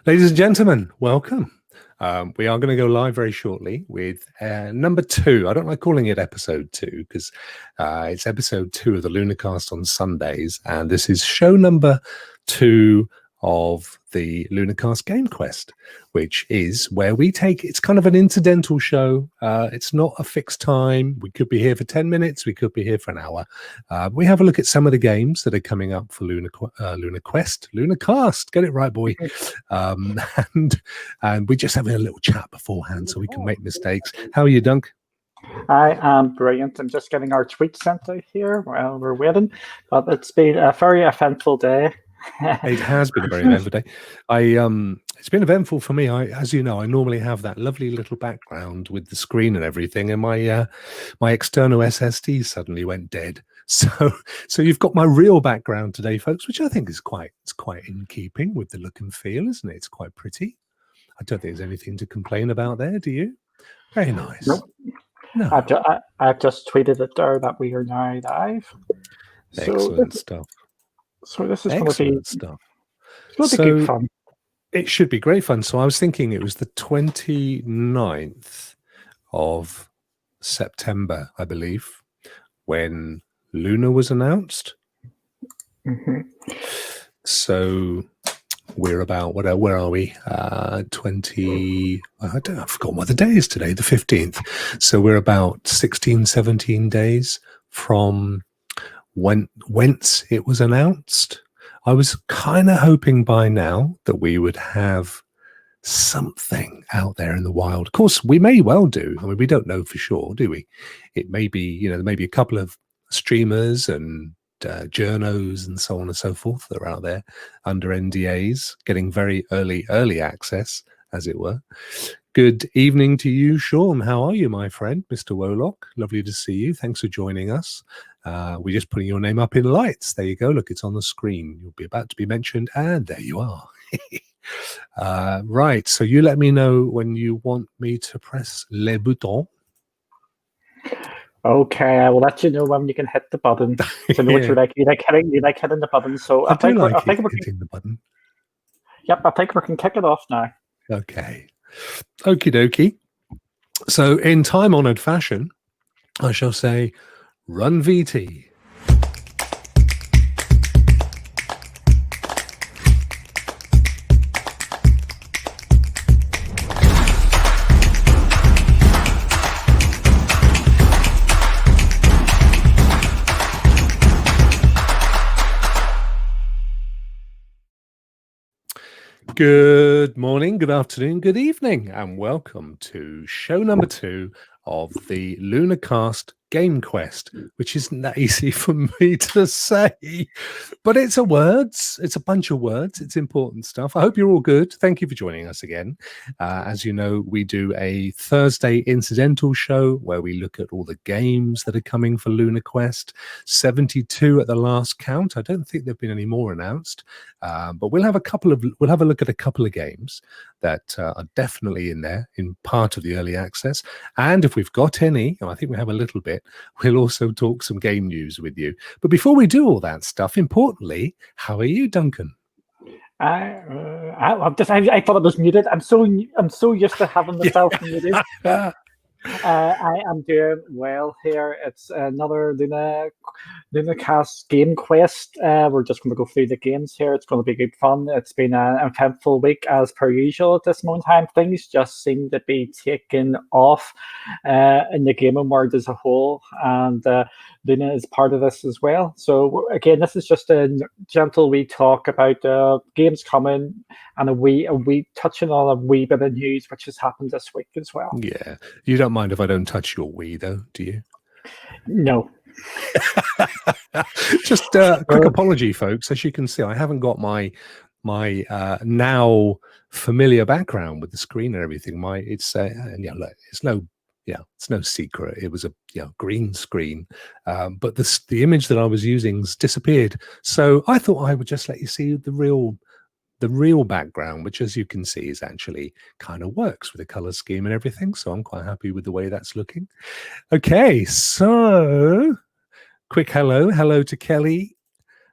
Ladies and gentlemen, welcome. We are going to go live very shortly with number 2. I don't like calling it episode 2 because it's episode 2 of the Lunarcast on Sundays, and this is show number 2 of the Lunarcast Game Quest, which is where we take, it's kind of an incidental show. It's not a fixed time. We could be here for 10 minutes. We could be here for an hour. We have a look at some of the games that are coming up for Lunarcast. Get it right, boy. And we just having a little chat beforehand so we can make mistakes. How are you, Dunk? I am brilliant. I'm just getting our tweet sent out here while we're waiting. But it's been a very eventful day. It has been a very eventful day. It's been eventful for me. As you know, I normally have that lovely little background with the screen and everything, and my external SSD suddenly went dead. So you've got my real background today, folks, which I think is quite in keeping with the look and feel, isn't it? It's quite pretty. I don't think there's anything to complain about there. Do you? Very nice. Nope. No. I've just tweeted it there that we are now live. Excellent stuff. So this is excellent stuff. It's going to be good fun. It should be great fun. So I was thinking it was the 29th of September, I believe, when Luna was announced. Mm-hmm. So we're about, where are we? 20, I've forgotten what the day is today, the 15th. So we're about 16, 17 days from whence it was announced. I was kind of hoping by now that we would have something out there in the wild. Of course, we may well do. I mean, we don't know for sure, do we? It may be, there may be a couple of streamers and journos and so on and so forth that are out there under NDAs, getting very early access, as it were. Good evening to you, Sean. How are you, my friend, Mr. Wolock? Lovely to see you. Thanks for joining us. We're just putting your name up in lights. There you go. Look, it's on the screen. You'll be about to be mentioned, and there you are. Right. So you let me know when you want me to press les boutons. Okay, I will let you know when you can hit the button. So know what you like. You like hitting the button. So I think we're hitting the button. Yep, I think we can kick it off now. Okay. Okie dokie. So in time-honored fashion, I shall say, run VT. Good morning, good afternoon, good evening, and welcome to show number 2 of the Lunarcast Game Quest, which isn't that easy for me to say, but it's a bunch of words, it's important stuff. I hope you're all good. Thank you for joining us again. As you know, we do a Thursday incidental show where we look at all the games that are coming for LunarQuest. 72 at the last count. I don't think there have been any more announced, but we'll have a look at a couple of games that are definitely in there in part of the early access. And if we've got any, and I think we have a little bit, we'll also talk some game news with you. But before we do all that stuff, importantly, how are you, Duncan? I thought it was muted. I'm so used to having myself muted. I am doing well here. It's another Lunarcast Game Quest. We're just going to go through the games here. It's going to be good fun. It's been an eventful week as per usual at this moment in time. Things just seem to be taking off in the gaming world as a whole, and Luna is part of this as well. So again, this is just a gentle wee talk about games coming and a wee touching on a wee bit of news which has happened this week as well. Yeah, you don't mind if I don't touch your Wii, though, do you? No. Just a quick apology, folks. As you can see, I haven't got my now familiar background with the screen and everything. It's no secret. It was a green screen, but the image that I was using's disappeared. So I thought I would just let you see the real background, which, as you can see, is actually kind of works with the color scheme and everything. So I'm quite happy with the way that's looking. Okay, so quick hello to Kelly.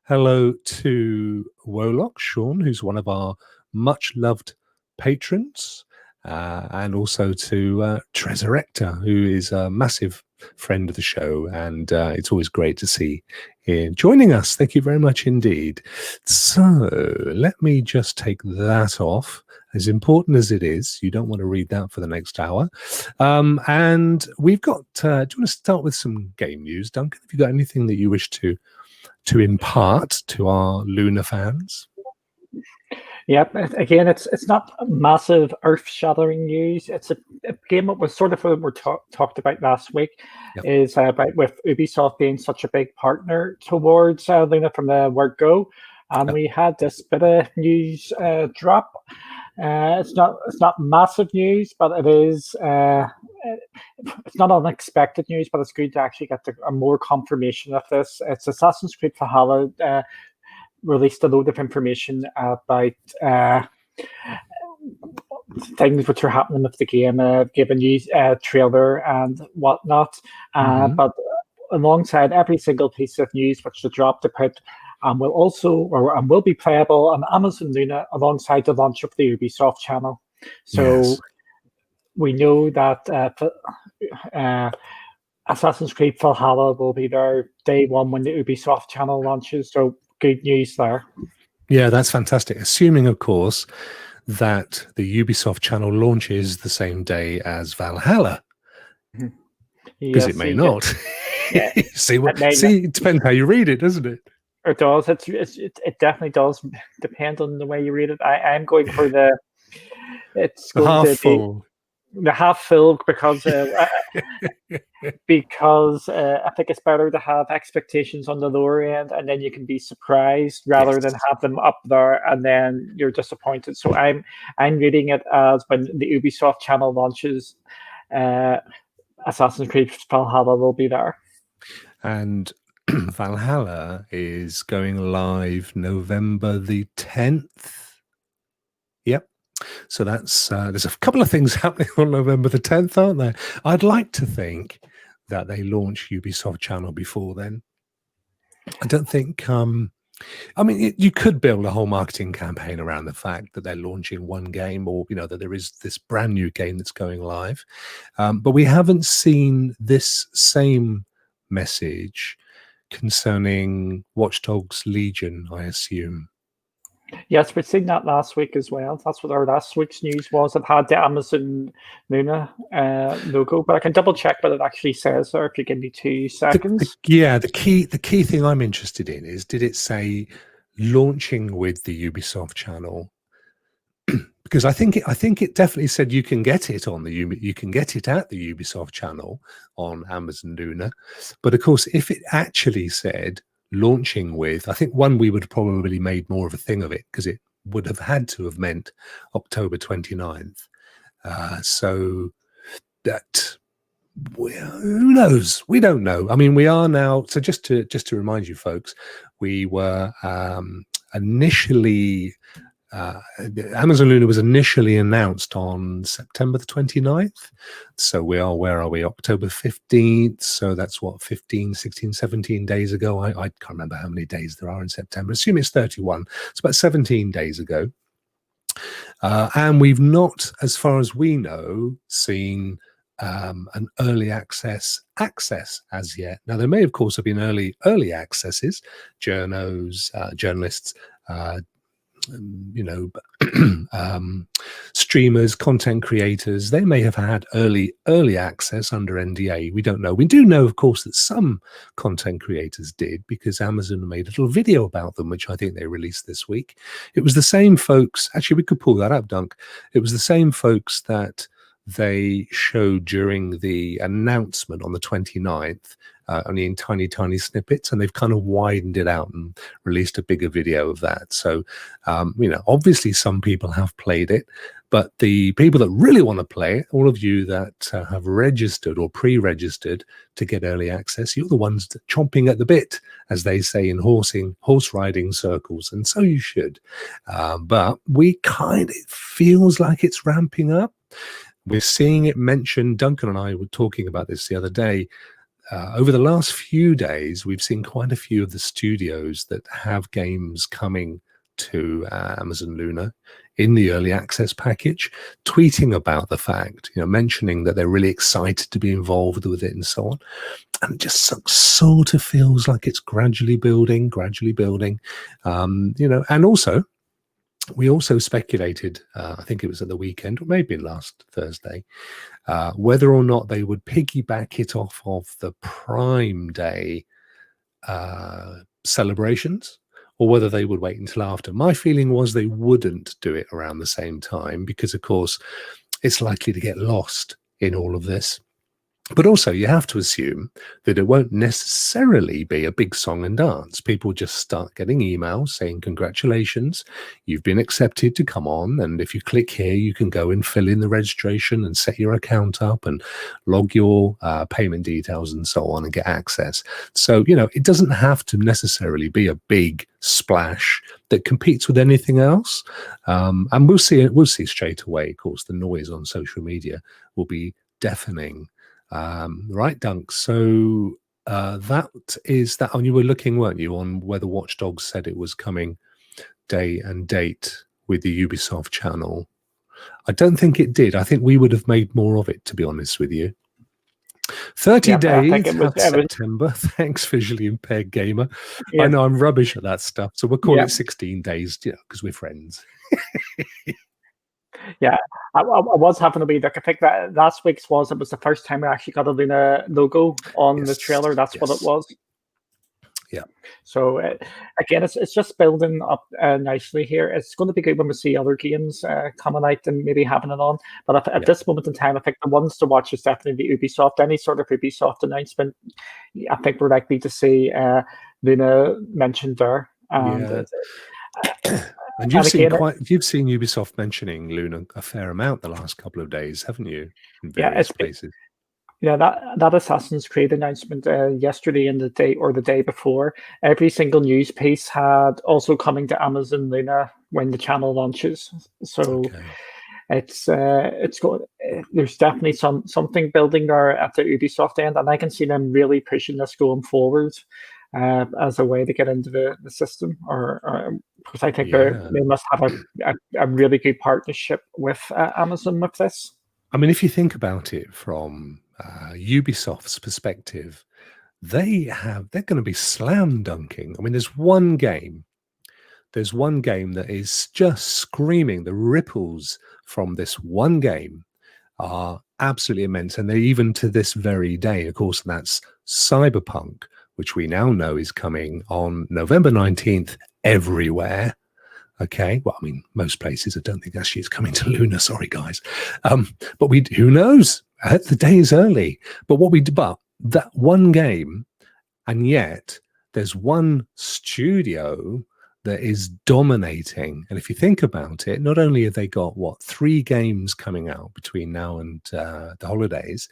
Hello to Wolock, Sean, who's one of our much loved patrons, and also to Tresorector, who is a massive friend of the show, and it's always great to see him joining us. Thank you very much indeed. So let me just take that off. As important as it is, you don't want to read that for the next hour. And we've got, do you want to start with some game news, Duncan? Have you got anything that you wish to impart to our Luna fans? Yep. Again, it's not massive, earth-shattering news. It's a game that was sort of what we talked about last week. Yep. Is about with Ubisoft being such a big partner towards Luna from the word go, and we had this bit of news drop. It's not massive news, but it is. It's not unexpected news, but it's good to actually get a more confirmation of this. It's Assassin's Creed Valhalla. Released a load of information about things which are happening with the game, given you trailer and whatnot. But alongside every single piece of news which they dropped about, will be playable on Amazon Luna alongside the launch of the Ubisoft channel. So we know that Assassin's Creed Valhalla will be there day one when the Ubisoft channel launches. So good news there. Yeah, that's fantastic. Assuming, of course, that the Ubisoft channel launches the same day as Valhalla, because it may not. Yeah. See, it depends how you read it, doesn't it? It does. It definitely does depend on the way you read it. I'm going for the. It's the going half to full. Be the half full because I think it's better to have expectations on the lower end, and then you can be surprised rather than have them up there and then you're disappointed. So I'm reading it as when the Ubisoft channel launches, Assassin's Creed Valhalla will be there. And Valhalla is going live November the 10th. Yep. So that's there's a couple of things happening on November the 10th, aren't there? I'd like to think that they launch Ubisoft channel before then. I don't think I mean, you could build a whole marketing campaign around the fact that they're launching one game, or that there is this brand new game that's going live, but we haven't seen this same message concerning Watch Dogs Legion, I assume. Yes, we've seen that last week as well. That's what our last week's news was. It had the Amazon Luna logo, but I can double check what it actually says there if you give me 2 seconds. The key thing I'm interested in is, did it say launching with the Ubisoft channel? Because I think it definitely said you can get it on you can get it at the Ubisoft channel on Amazon Luna, but of course, if it actually said launching with, I think we would have probably made more of a thing of it, because it would have had to have meant October 29th. So that, who knows? We don't know. I mean, we are now. So just to remind you, folks, we were initially. Amazon Luna was initially announced on September the 29th. So where are we? October 15th. So that's what, 15, 16, 17 days ago. I can't remember how many days there are in September. Assume it's 31. It's about 17 days ago. And we've not, as far as we know, seen an early access as yet. Now, there may, of course, have been early accesses, journalists, streamers, content creators. They may have had early access under NDA. We don't know. We do know, of course, that some content creators did, because Amazon made a little video about them, which I think they released this week. It was the same folks. Actually, we could pull that up, Dunk. It was the same folks that they showed during the announcement on the 29th, only in tiny snippets, and they've kind of widened it out and released a bigger video of that. So, obviously some people have played it, but the people that really want to play it, all of you that have registered or pre-registered to get early access, you're the ones chomping at the bit, as they say in horse riding circles, and so you should. But it feels like it's ramping up. We're seeing it mentioned. Duncan and I were talking about this the other day. Over the last few days, we've seen quite a few of the studios that have games coming to Amazon Luna in the early access package, tweeting about the fact, mentioning that they're really excited to be involved with it and so on. And it just sort of feels like it's gradually building. And also, we also speculated, I think it was at the weekend, or maybe last Thursday, whether or not they would piggyback it off of the Prime Day celebrations, or whether they would wait until after. My feeling was they wouldn't do it around the same time because, of course, it's likely to get lost in all of this. But also, you have to assume that it won't necessarily be a big song and dance. People just start getting emails saying, congratulations, you've been accepted to come on. And if you click here, you can go and fill in the registration and set your account up and log your payment details and so on and get access. So, it doesn't have to necessarily be a big splash that competes with anything else. And we'll see straight away. Of course, the noise on social media will be deafening. Right, Dunk. So that is that. And you were looking, weren't you, on whether Watch Dogs said it was coming day and date with the Ubisoft channel? I don't think it did. I think we would have made more of it, to be honest with you. 30 days September. Thanks, visually impaired gamer. I know I'm rubbish at that stuff, so we'll call it 16 days, because we're friends. Yeah, I was having to be like, I think that last week's was the first time we actually got a Luna logo on the trailer. That's what it was. Yeah. So again, it's just building up nicely here. It's going to be good when we see other games coming out and maybe having it on. But at this moment in time, I think the ones to watch is definitely the Ubisoft. Any sort of Ubisoft announcement, I think we're likely to see Luna mentioned there. And and you've seen Ubisoft mentioning Luna a fair amount the last couple of days, haven't you? In various places. Yeah, that Assassin's Creed announcement yesterday and the day before, every single news piece had also coming to Amazon Luna when the channel launches. So it's going. There's definitely something building there at the Ubisoft end, and I can see them really pushing this going forward. As a way to get into the system, or because I think they must have a really good partnership with Amazon with this. I mean, if you think about it from Ubisoft's perspective, they're going to be slam dunking. I mean, there's one game that is just screaming. The ripples from this one game are absolutely immense, and they even to this very day, of course, that's Cyberpunk, which we now know is coming on November 19th everywhere. Okay, well, I mean, most places. I don't think actually it's coming to Luna. Sorry, guys. But who knows? The day is early. But that one game, and yet there's one studio that is dominating. And if you think about it, not only have they got 3 games coming out between now and the holidays,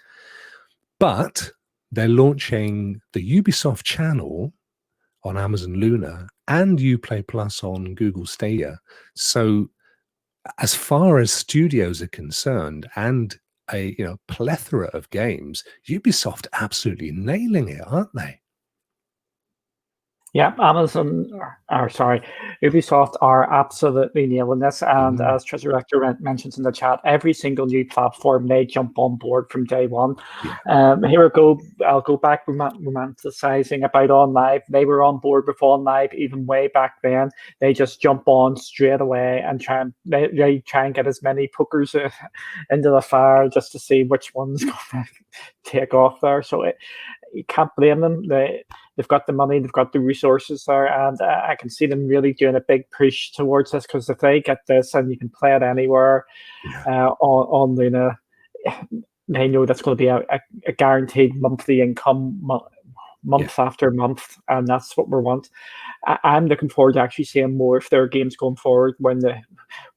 but they're launching the Ubisoft channel on Amazon Luna and Uplay Plus on Google Stadia. So as far as studios are concerned and a plethora of games, Ubisoft absolutely nailing it, aren't they? Yeah, Ubisoft are absolutely nailing this. And as Treasure Rector mentions in the chat, every single new platform, they jump on board from day one. Here we go. I'll go back romanticizing about OnLive. They were on board with OnLive even way back then. They just jump on straight away and try and get as many pokers into the fire just to see which one's going to take off there. So you can't blame them. They've got the money, they've got the resources there, and I can see them really doing a big push towards this, because if they get this and you can play it anywhere on Luna, they know that's going to be a guaranteed monthly income month after month, and that's what we want. I'm looking forward to actually seeing more of their games going forward if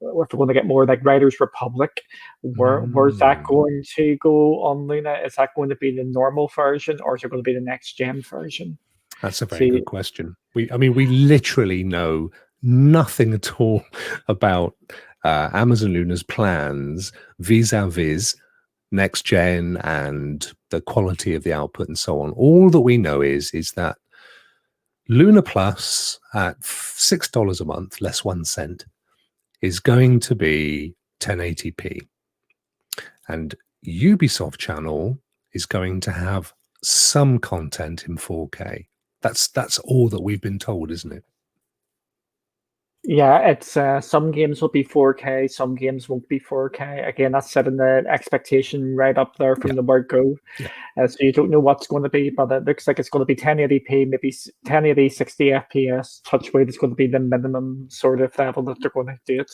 we're going to get more like Riders Republic. Where's that going to go on Luna? Is that going to be the normal version, or is it going to be the next gen version? That's a very good question. We literally know nothing at all about Amazon Luna's plans vis-a-vis next gen and the quality of the output and so on. All that we know is that Luna Plus at $6 a month, less 1 cent, is going to be 1080p, and Ubisoft channel is going to have some content in 4K. That's all that we've been told, isn't it? Yeah, it's some games will be 4K, some games won't be 4K. Again, that's setting the expectation right up there from Yeah. the word go. Yeah. So you don't know what's going to be, but it looks like it's going to be 1080p, maybe 1080, 60 FPS. Touch wood is going to be the minimum sort of level that they're going to do it.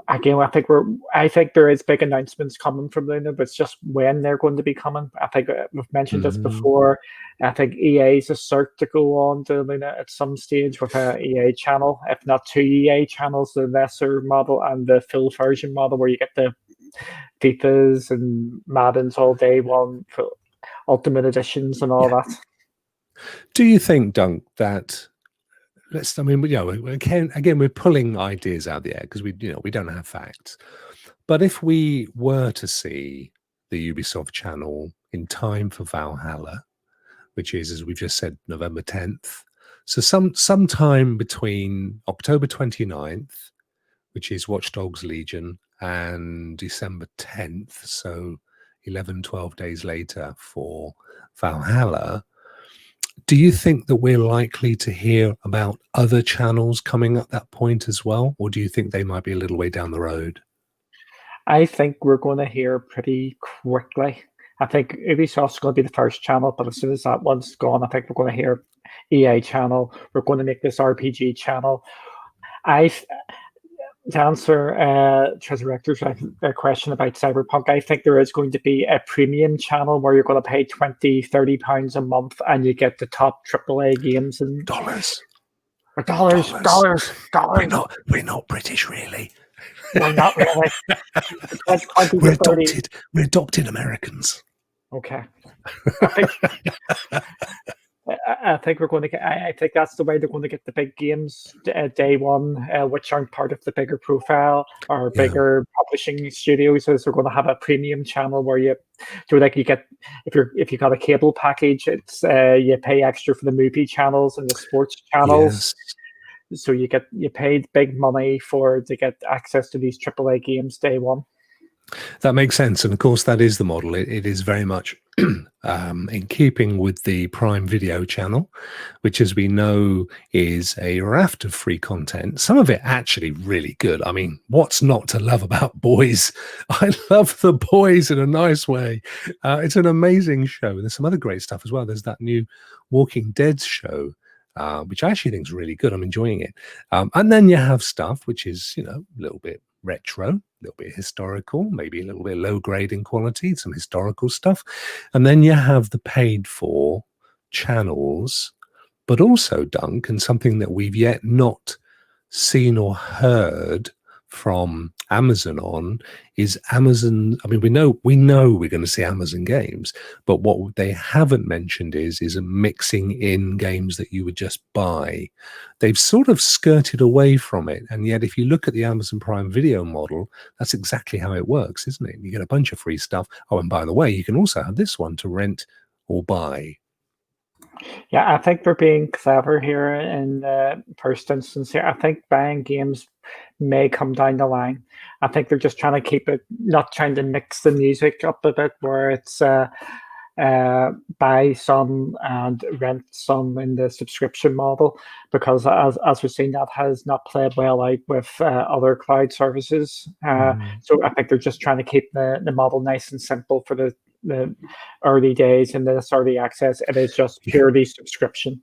Again, I think there is big announcements coming from Luna, but it's just when they're going to be coming. I think we've mentioned this before. I think EA is a cert to go on to Luna at some stage with a EA channel, if not two EA channels, the lesser model and the full version model, where you get the FIFAs and Maddens all day one, Ultimate Editions and all that. Do you think, Dunk, that again, we're pulling ideas out of the air because we don't have facts. But if we were to see the Ubisoft channel in time for Valhalla, which is, as we've just said, November 10th, so sometime between October 29th, which is Watch Dogs Legion, and December 10th, so 11, 12 days later for Valhalla, do you think that we're likely to hear about other channels coming at that point as well? Or do you think they might be a little way down the road? I think we're going to hear pretty quickly. I think Ubisoft's going to be the first channel, but as soon as that one's gone, I think we're going to hear EA channel. We're going to make this RPG channel. To answer Treasurector's question about Cyberpunk, I think there is going to be a premium channel where you're going to pay £20-30 a month and you get the top AAA games and dollars. We're not British, really. We're not really. We're adopted Americans. Okay. I think we're going to get. I think that's the way they're going to get the big games day one, which aren't part of the bigger profile or bigger publishing studios. So they're going to have a premium channel where you get if you got a cable package, it's you pay extra for the movie channels and the sports channels. Yes. So you paid big money to get access to these AAA games day one. That makes sense, and of course that is the model. It is very much in keeping with the Prime Video channel, which, as we know, is a raft of free content. Some of it actually really good. I mean, what's not to love about Boys? I love The Boys in a nice way. It's an amazing show. There's some other great stuff as well. There's that new Walking Dead show, which I actually think is really good. I'm enjoying it. And then you have stuff which is, a little bit retro, a little bit historical, maybe a little bit low grade in quality, some historical stuff. And then you have the paid for channels, but also, Dunk, and something that we've yet not seen or heard from Amazon on is Amazon. I mean, we know we're going to see Amazon games, but what they haven't mentioned is mixing in games that you would just buy. They've sort of skirted away from it, and yet if you look at the Amazon Prime Video model, that's exactly how it works, isn't it? You get a bunch of free stuff. Oh, and by the way, you can also have this one to rent or buy. Yeah, I think they're being clever here in the first instance here. I think buying games may come down the line. I think they're just trying to keep it, not trying to mix the music up a bit where it's buy some and rent some in the subscription model, because as we've seen, that has not played well out with other cloud services. So I think they're just trying to keep the model nice and simple for the early days and this early access. It is just purely subscription.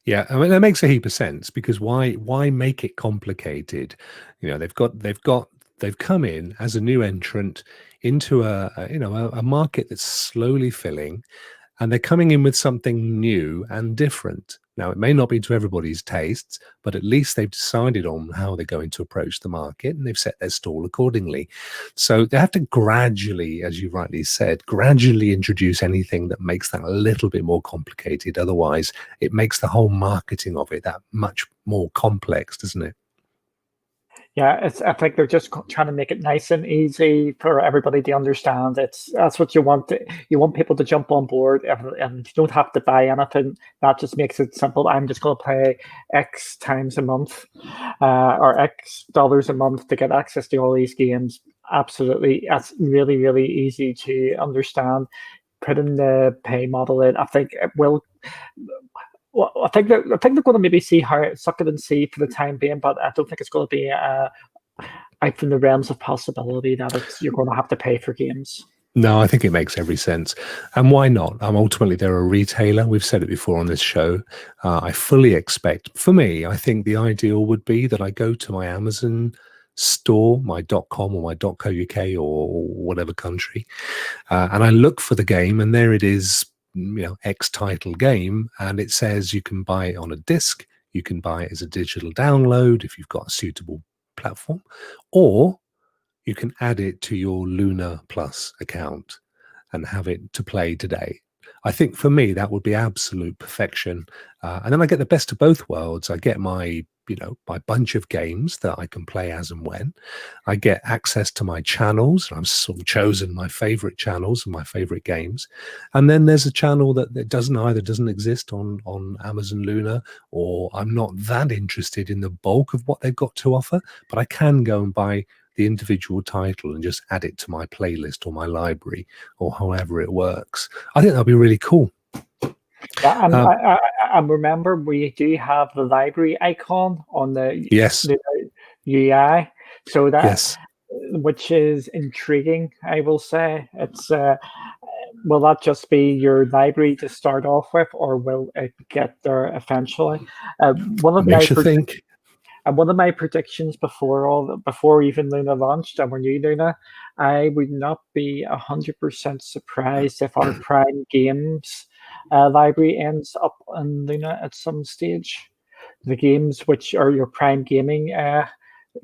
Yeah, I mean that makes a heap of sense, because why make it complicated? They've come in as a new entrant into a market that's slowly filling, and they're coming in with something new and different. Now, it may not be to everybody's tastes, but at least they've decided on how they're going to approach the market, and they've set their stall accordingly. So they have to gradually, as you rightly said, gradually introduce anything that makes that a little bit more complicated. Otherwise, it makes the whole marketing of it that much more complex, doesn't it? Yeah, I think they're just trying to make it nice and easy for everybody to understand. That's what you want. You want people to jump on board, and you don't have to buy anything. That just makes it simple. I'm just going to pay X times a month, or X dollars a month to get access to all these games. Absolutely, that's really, really easy to understand. Putting the pay model in, I think it will. Well, I think they're going to maybe see how suck it and see for the time being, but I don't think it's going to be out from the realms of possibility that you're going to have to pay for games. No, I think it makes every sense. And why not? Ultimately, they're a retailer. We've said it before on this show. I fully expect, for me, I think the ideal would be that I go to my Amazon store, my .com or my .co.uk or whatever country, and I look for the game, and there it is, X title game, and it says you can buy it on a disc, you can buy it as a digital download if you've got a suitable platform, or you can add it to your Luna Plus account and have it to play today. I think for me, that would be absolute perfection. And then I get the best of both worlds. I get my bunch of games that I can play as and when. I get access to my channels. I've sort of chosen my favorite channels and my favorite games. And then there's a channel that doesn't exist on Amazon Luna, or I'm not that interested in the bulk of what they've got to offer, but I can go and buy the individual title and just add it to my playlist or my library or however it works. I think that'll be really cool. Yeah, and I remember we do have the library icon on the UI, so that which is intriguing. I will say it's. Will that just be your library to start off with, or will it get there eventually? One of Makes you think. And one of my predictions before even Luna launched, and we knew Luna, I would not be 100% surprised if our Prime Games library ends up in Luna at some stage. The games which are your Prime Gaming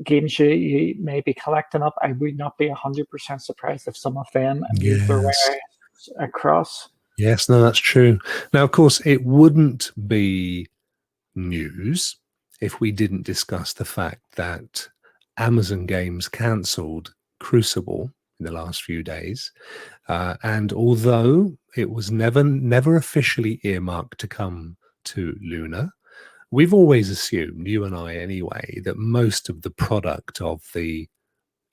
games you may be collecting up, I would not be 100% surprised if some of them made their way across. Yes, no, that's true. Now, of course, it wouldn't be news if we didn't discuss the fact that Amazon Games cancelled Crucible in the last few days. And although it was never officially earmarked to come to Luna, we've always assumed, you and I anyway, that most of the product of the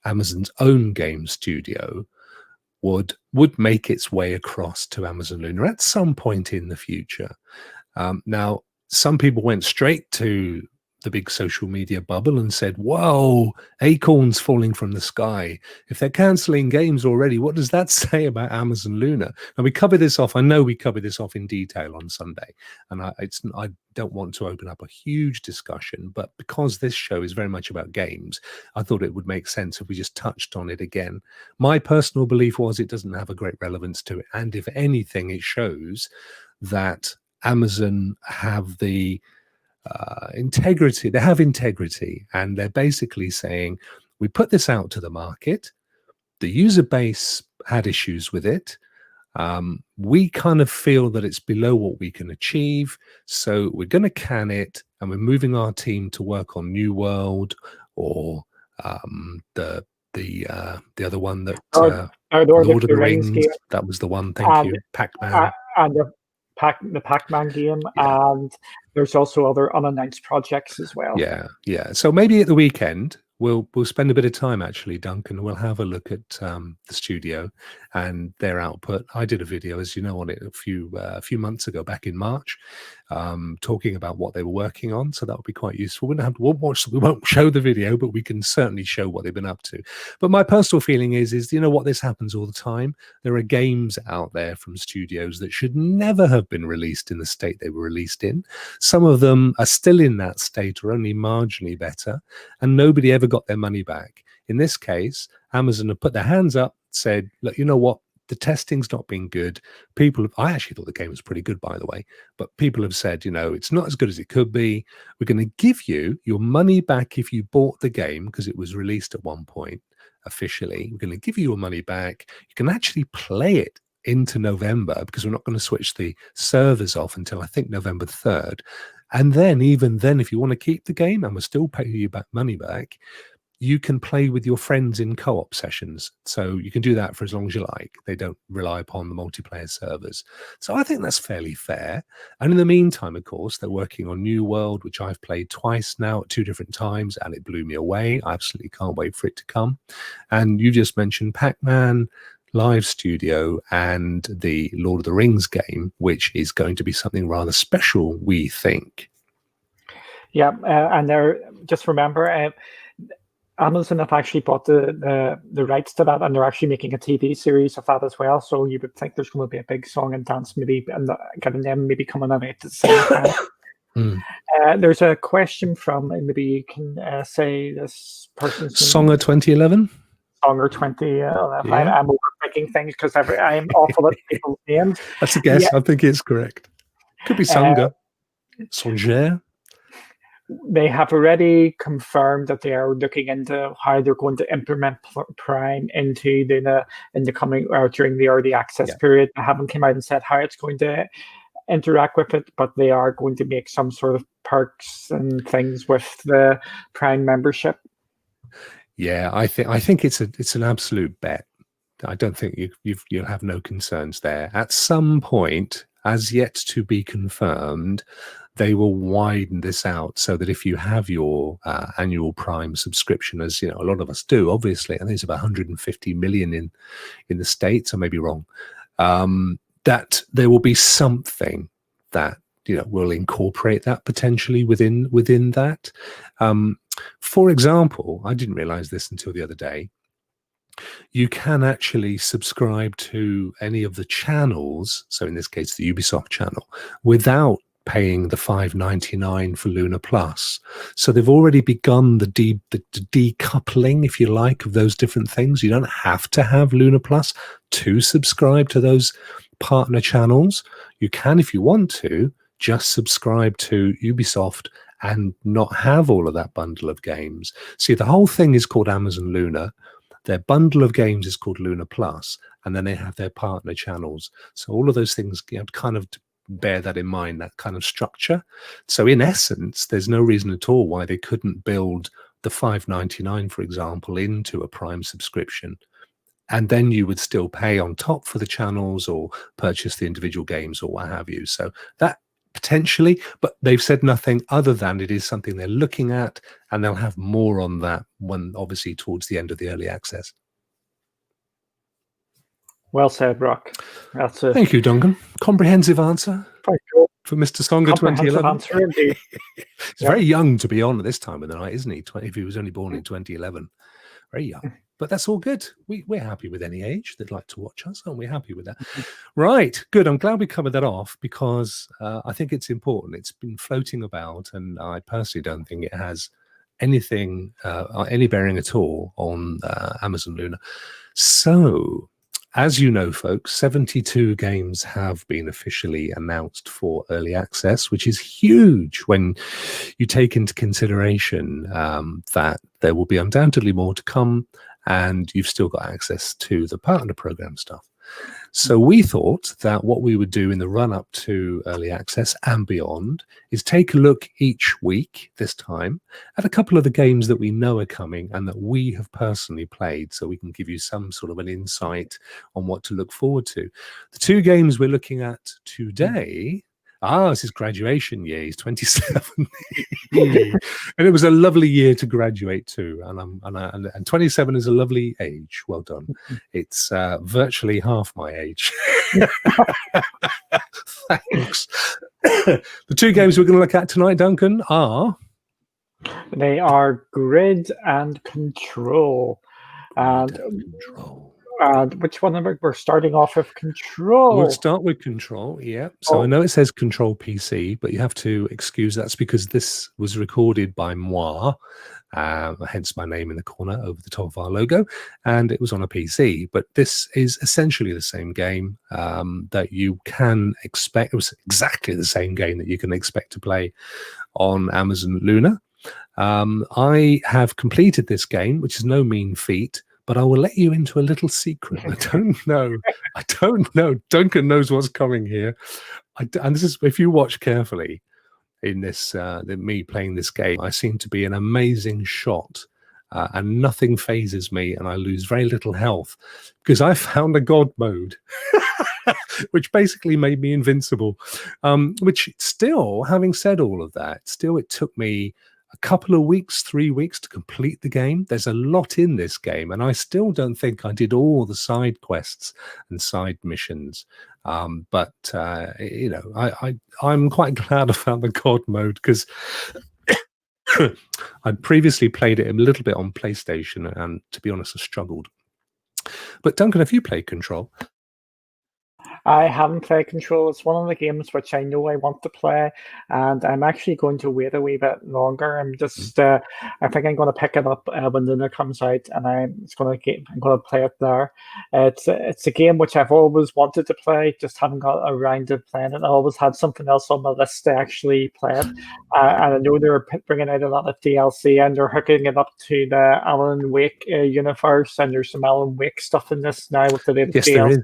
Amazon's own game studio would make its way across to Amazon Luna at some point in the future. Now, some people went straight to the big social media bubble and said, whoa, acorns falling from the sky. If they're canceling games already, what does that say about Amazon Luna? And we covered this off. I know we covered this off in detail on Sunday. And I don't want to open up a huge discussion, but because this show is very much about games, I thought it would make sense if we just touched on it again. My personal belief was it doesn't have a great relevance to it. And if anything, it shows that Amazon have the integrity. They have integrity, and they're basically saying, we put this out to the market. The user base had issues with it. We kind of feel that it's below what we can achieve, so we're going to can it, and we're moving our team to work on New World or the other one that Lord of the Rings. Game. That was the one. Thank you, Pac-Man. And the Pac-Man game, and there's also other unannounced projects as well. Yeah. So maybe at the weekend we'll spend a bit of time actually, Duncan. We'll have a look at the studio and their output. I did a video, as you know, on it a few months ago, back in March, talking about what they were working on. So that would be quite useful. We won't show the video, but we can certainly show what they've been up to. But my personal feeling is what, this happens all the time. There are games out there from studios that should never have been released in the state they were released in. Some of them are still in that state or only marginally better, and nobody ever got their money back. In this case, Amazon have put their hands up, said, look, you know what? The testing's not been good. I actually thought the game was pretty good, by the way, but people have said, it's not as good as it could be. We're going to give you your money back if you bought the game, because it was released at one point officially. We're going to give you your money back. You can actually play it into November, because we're not going to switch the servers off until I think November 3rd. And then, even then, if you want to keep the game and we'll still pay you back money back, you can play with your friends in co-op sessions. So you can do that for as long as you like. They don't rely upon the multiplayer servers. So I think that's fairly fair. And in the meantime, of course, they're working on New World, which I've played twice now at 2 different times, and it blew me away. I absolutely can't wait for it to come. And you just mentioned Pac-Man, Live Studio, and the Lord of the Rings game, which is going to be something rather special, we think. Yeah, and they're just remember, Amazon have actually bought the rights to that, and they're actually making a TV series of that as well. So you would think there's going to be a big song and dance, maybe, and getting them maybe coming out at the same time. There's a question from, maybe you can say this person's Songer 2011. Songer 2011. I'm overthinking things because I'm awful at people's names. That's a guess. I think it's correct. Could be Songer. Songer. They have already confirmed that they are looking into how they're going to implement Prime into in the coming or during the early access period. They haven't come out and said how it's going to interact with it, but they are going to make some sort of perks and things with the Prime membership. Yeah, I think it's an absolute bet. I don't think you'll have no concerns there. At some point, as yet to be confirmed, they will widen this out so that if you have your annual Prime subscription, as you know, a lot of us do, obviously, I think it's about 150 million in the States. I may be wrong. That there will be something that will incorporate that potentially within that. For example, I didn't realize this until the other day. You can actually subscribe to any of the channels, so in this case the Ubisoft channel, without paying the $5.99 for Luna Plus. So they've already begun the decoupling, if you like, of those different things. You don't have to have Luna Plus to subscribe to those partner channels. You can, if you want to, just subscribe to Ubisoft and not have all of that bundle of games. See, the whole thing is called Amazon Luna. Their bundle of games is called Luna Plus, and then they have their partner channels. So all of those things, kind of bear that in mind, that kind of structure. So in essence, there's no reason at all why they couldn't build the $5.99, for example, into a Prime subscription. And then you would still pay on top for the channels or purchase the individual games or what have you. So that potentially, but they've said nothing other than it is something they're looking at, and they'll have more on that when obviously towards the end of the early access. Well said, Rokk. Thank you, Duncan. Comprehensive answer for Mr. Songer 2011. He's very young to be on at this time of the night, isn't he? If he was only born in 2011. Very young. But that's all good. We're happy with any age that'd like to watch us, aren't we? Happy with that. Right. Good. I'm glad we covered that off because I think it's important. It's been floating about, and I personally don't think it has anything, any bearing at all on Amazon Luna. So, as you know, folks, 72 games have been officially announced for early access, which is huge when you take into consideration that there will be undoubtedly more to come, and you've still got access to the partner program stuff. So we thought that what we would do in the run-up to early access and beyond is take a look each week, this time, at a couple of the games that we know are coming and that we have personally played, so we can give you some sort of an insight on what to look forward to. The 2 games we're looking at today... this is graduation year. He's 27. And it was a lovely year to graduate too. And 27 is a lovely age. Well done. It's virtually half my age. Thanks. The 2 games we're going to look at tonight, Duncan, are... They are Grid and Control. Which one we're starting off with? Control. We'll start with Control, yeah. So I know it says Control PC, but you have to excuse that's because this was recorded by moi, hence my name in the corner over the top of our logo, and it was on a PC. But this is essentially the same game that you can expect. It was exactly the same game that you can expect to play on Amazon Luna. I have completed this game, which is no mean feat. But I will let you into a little secret. I don't know. Duncan knows what's coming here. And this is, if you watch carefully in this, me playing this game, I seem to be an amazing shot and nothing phases me, and I lose very little health because I found a god mode, which basically made me invincible. Which still, having said all of that, still it took me a couple of weeks, 3 weeks to complete the game. There's a lot in this game, and I still don't think I did all the side quests and side missions. But I'm quite glad I found the god mode because I'd previously played it a little bit on PlayStation, and to be honest, I struggled. But Duncan, have you played Control? I haven't played Control. It's one of the games which I know I want to play, and I'm actually going to wait a wee bit longer. I think I'm going to pick it up when Luna comes out, and I'm going to play it there. It's a game which I've always wanted to play, just haven't got around to playing it. I always had something else on my list to actually play it, and I know they're bringing out a lot of DLC, and they're hooking it up to the Alan Wake universe, and there's some Alan Wake stuff in this now with the latest DLC. There is.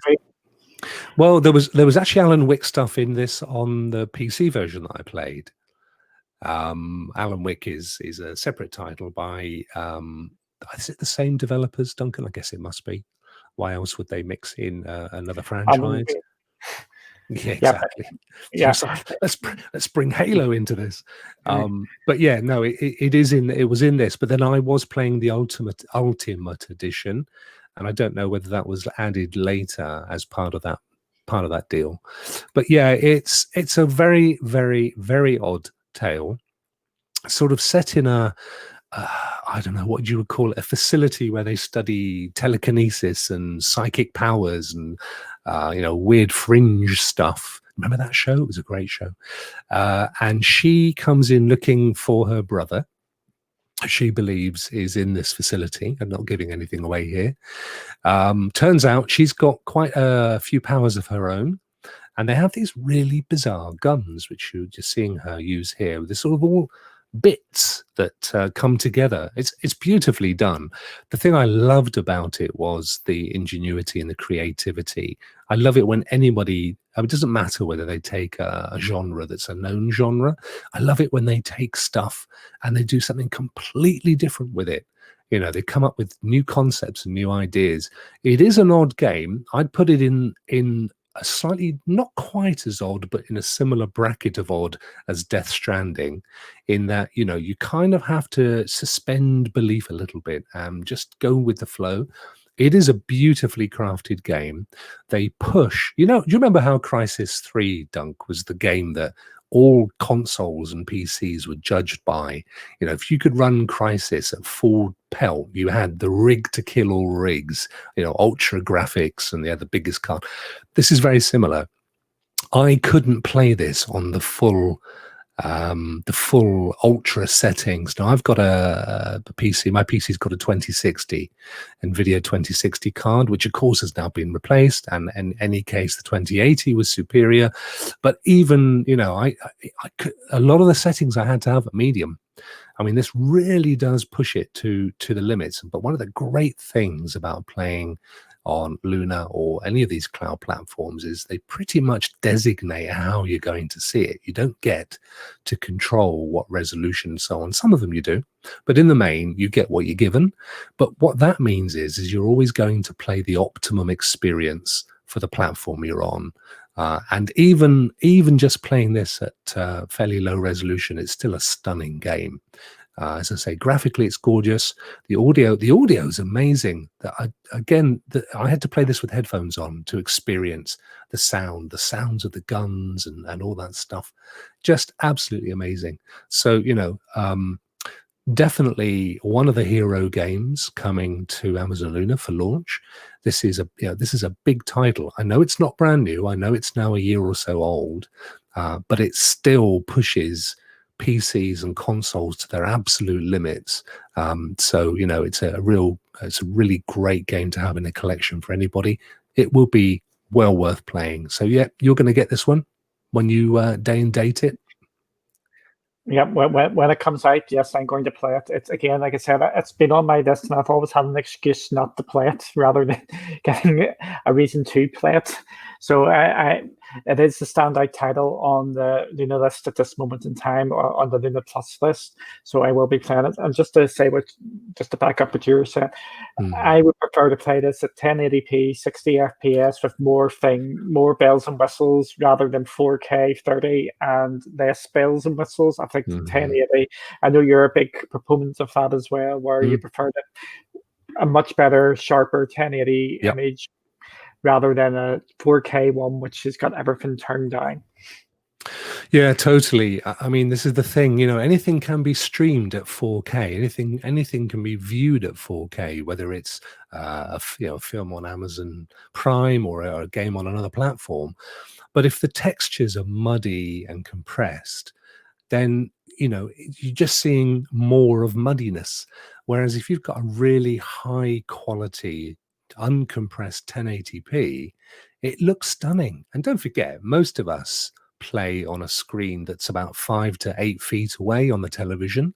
Well, there was actually Alan Wake stuff in this on the PC version that I played. Alan Wake is a separate title by is it the same developers, Duncan? I guess it must be. Why else would they mix in another franchise? Yeah, exactly. Yeah. Let's bring Halo into this. But yeah, no, it was in this, but then I was playing the Ultimate Edition, and I don't know whether that was added later as part of that deal. But yeah, it's a very, very, very odd tale, sort of set in a I don't know what you would call it, a facility where they study telekinesis and psychic powers and weird fringe stuff. Remember that show? It was a great show. And she comes in looking for her brother. She believes is in this facility. I'm not giving anything away here. Turns out she's got quite a few powers of her own, and they have these really bizarre guns, which you're just seeing her use here. With this sort of all bits that come together. It's beautifully done. The thing I loved about it was the ingenuity and the creativity. I love it when anybody, it doesn't matter whether they take a genre that's a known genre. I love it when they take stuff and they do something completely different with it. They come up with new concepts and new ideas. It is an odd game. I'd put it in a slightly, not quite as odd, but in a similar bracket of odd as Death Stranding, in that, you kind of have to suspend belief a little bit and just go with the flow. It is a beautifully crafted game. They push, do you remember how Crysis 3, Dunk, was the game that all consoles and PCs were judged by? If you could run Crysis at full pelt, you had the rig to kill all rigs, ultra graphics, and they had the biggest card. This is very similar. I couldn't play this on the full ultra settings. Now I've got a PC. My PC's got a 2060 NVIDIA 2060 card, which of course has now been replaced. And in any case, the 2080 was superior. But even I could, a lot of the settings I had to have at medium. I mean, this really does push it to the limits. But one of the great things about playing on Luna or any of these cloud platforms is they pretty much designate how you're going to see it. You don't get to control what resolution and so on. Some of them you do, but in the main, you get what you're given. But what that means is you're always going to play the optimum experience for the platform you're on. And even just playing this at fairly low resolution, it's still a stunning game. As I say, graphically, it's gorgeous. The audio is amazing. I had to play this with headphones on to experience the sounds of the guns and all that stuff. Just absolutely amazing. So, definitely one of the hero games coming to Amazon Luna for launch. This is a big title. I know it's not brand new. I know it's now a year or so old, but it still pushes PCs and consoles to their absolute limits. So it's a really great game to have in a collection for anybody. It will be well worth playing. So yeah, you're going to get this one when you day and date it. Yeah, when it comes out, yes, I'm going to play it. It's again, like I said, it's been on my list, and I've always had an excuse not to play it, rather than getting a reason to play it. So it is the standout title on the Luna list at this moment in time, or on the Luna Plus list. So I will be playing it. And just to say just to back up what you were saying, I would prefer to play this at 1080p, 60 FPS with more bells and whistles rather than 4K 30 and less bells and whistles. I think 1080. I know you're a big proponent of that as well, where you prefer a much better, sharper 1080 image rather than a 4K one, which has got everything turned down. Yeah, totally. I mean, this is the thing, anything can be streamed at 4K. Anything can be viewed at 4K, whether it's a film on Amazon Prime or a game on another platform. But if the textures are muddy and compressed, then you're just seeing more of muddiness. Whereas if you've got a really high quality uncompressed 1080p, it looks stunning. And don't forget, most of us play on a screen that's about 5 to 8 feet away on the television.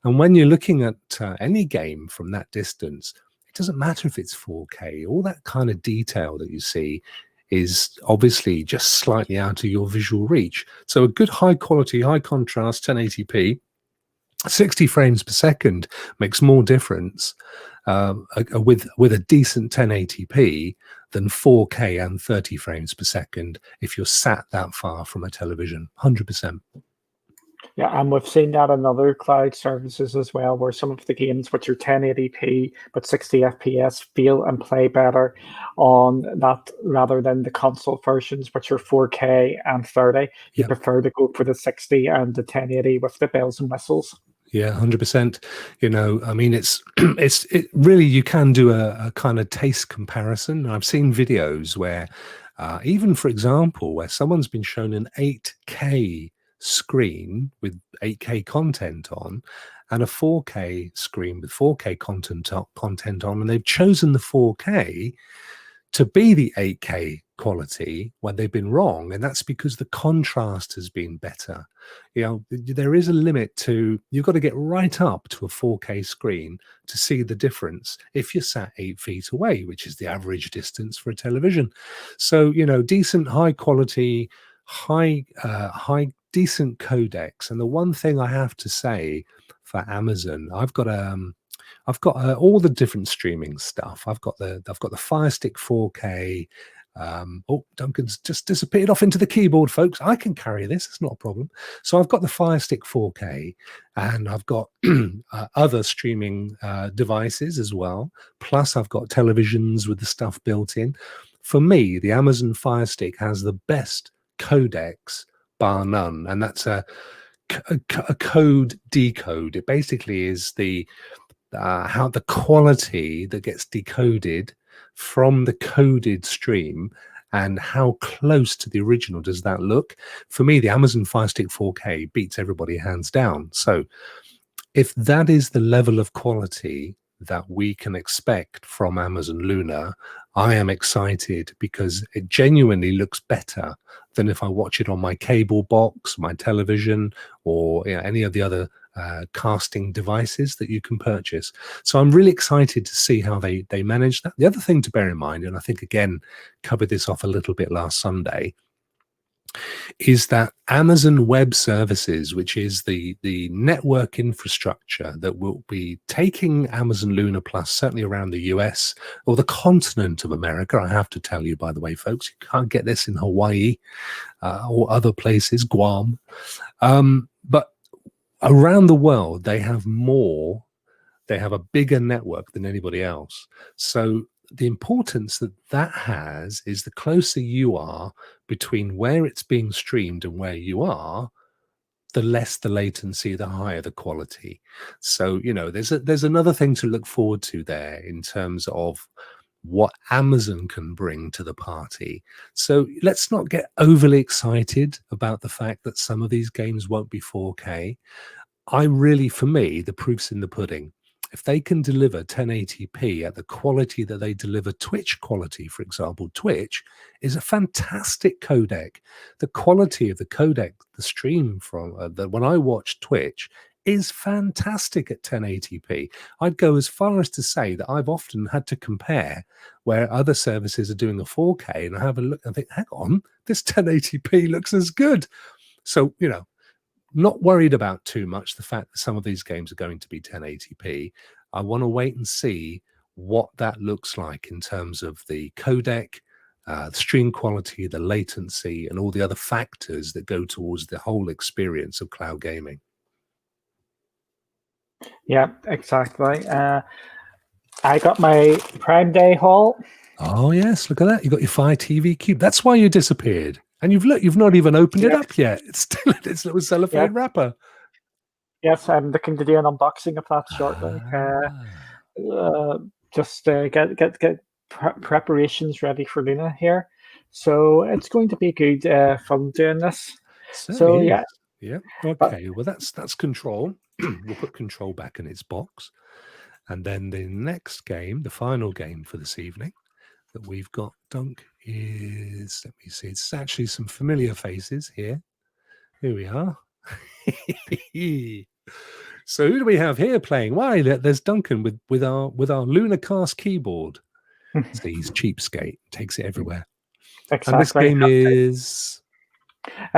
And when you're looking at any game from that distance, it doesn't matter if it's 4K. All that kind of detail that you see is obviously just slightly out of your visual reach. So a good high quality, high contrast 1080p, 60 frames per second makes more difference with a decent 1080p than 4K and 30 frames per second if you're sat that far from a television. 100%. Yeah, and we've seen that in other cloud services as well, where some of the games which are 1080p but 60 FPS feel and play better on that rather than the console versions, which are 4K and 30. You prefer to go for the 60 and the 1080 with the bells and whistles. Yeah, 100%. I mean, it really, you can do a kind of taste comparison. I've seen videos where, even for example, where someone's been shown an 8K screen with 8K content on and a 4K screen with 4K content on, and they've chosen the 4K to be the 8K quality when they've been wrong. And that's because the contrast has been better. There is a limit to, you've got to get right up to a 4K screen to see the difference if you're sat 8 feet away, which is the average distance for a television. So, decent, high quality, decent codecs. And the one thing I have to say for Amazon, I've got all the different streaming stuff. I've got the Fire Stick 4K. Duncan's just disappeared off into the keyboard, folks. I can carry this; it's not a problem. So I've got the Fire Stick 4K, and I've got other streaming devices as well. Plus, I've got televisions with the stuff built in. For me, the Amazon Fire Stick has the best codecs, bar none, and that's a code decode. It basically is how the quality that gets decoded from the coded stream and how close to the original does that look. For me, the Amazon Fire Stick 4K beats everybody hands down. So if that is the level of quality that we can expect from Amazon Luna, I am excited because it genuinely looks better than if I watch it on my cable box, my television, or any of the other casting devices that you can purchase. So I'm really excited to see how they manage that. The other thing to bear in mind, and I think again covered this off a little bit last Sunday, is that Amazon Web Services, which is the network infrastructure that will be taking Amazon Luna Plus certainly around the US or the continent of America. I have to tell you, by the way, folks, you can't get this in Hawaii or other places, Guam. But around the world, they have a bigger network than anybody else. So the importance that has is the closer you are between where it's being streamed and where you are, the less the latency, the higher the quality. So, there's another thing to look forward to there in terms of what Amazon can bring to the party. So let's not get overly excited about the fact that some of these games won't be 4K. For me, the proof's in the pudding. If they can deliver 1080p at the quality that they deliver Twitch quality, for example, Twitch is a fantastic codec. The quality of the codec, the stream from when I watch Twitch is fantastic at 1080p. I'd go as far as to say that I've often had to compare where other services are doing a 4K, and I have a look and think, hang on, this 1080p looks as good. So, not worried about too much the fact that some of these games are going to be 1080p. I want to wait and see what that looks like in terms of the codec, the stream quality, the latency, and all the other factors that go towards the whole experience of cloud gaming. Yeah, exactly. I got my Prime Day haul. Oh yes, look at that! You got your Fire TV Cube. That's why you disappeared, and you've not even opened it up yet. It's still in its little cellophane wrapper. Yes, I'm looking to do an unboxing of that shortly. Just get preparations ready for Luna here, so it's going to be good fun doing this. So yeah. Okay. Well, that's Control. We'll put Control back in its box, and then the next game, the final game for this evening that we've got, Dunk, is, let me see, it's actually some familiar faces here. Here we are. So who do we have here playing? Why, there's Duncan with our Lunacast keyboard. So he's cheapskate, takes it everywhere. Exactly. And this game is...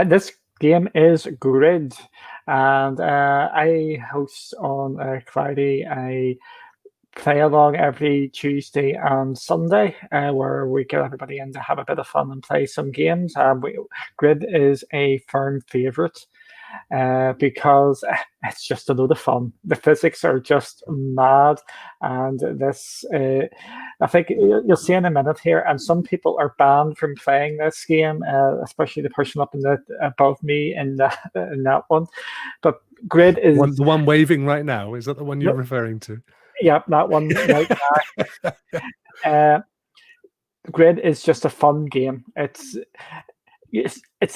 This game is Grid, and I host on Friday. I play along every Tuesday and Sunday, where we get everybody in to have a bit of fun and play some games. Grid is a firm favourite because it's just a load of fun. The physics are just mad, and this I think you'll see in a minute here. And some people are banned from playing this game, especially the person up in the above me in that one. But Grid is the one waving right now. Is that the one you're referring to? Yeah, that one right now. Grid is just a fun game. It's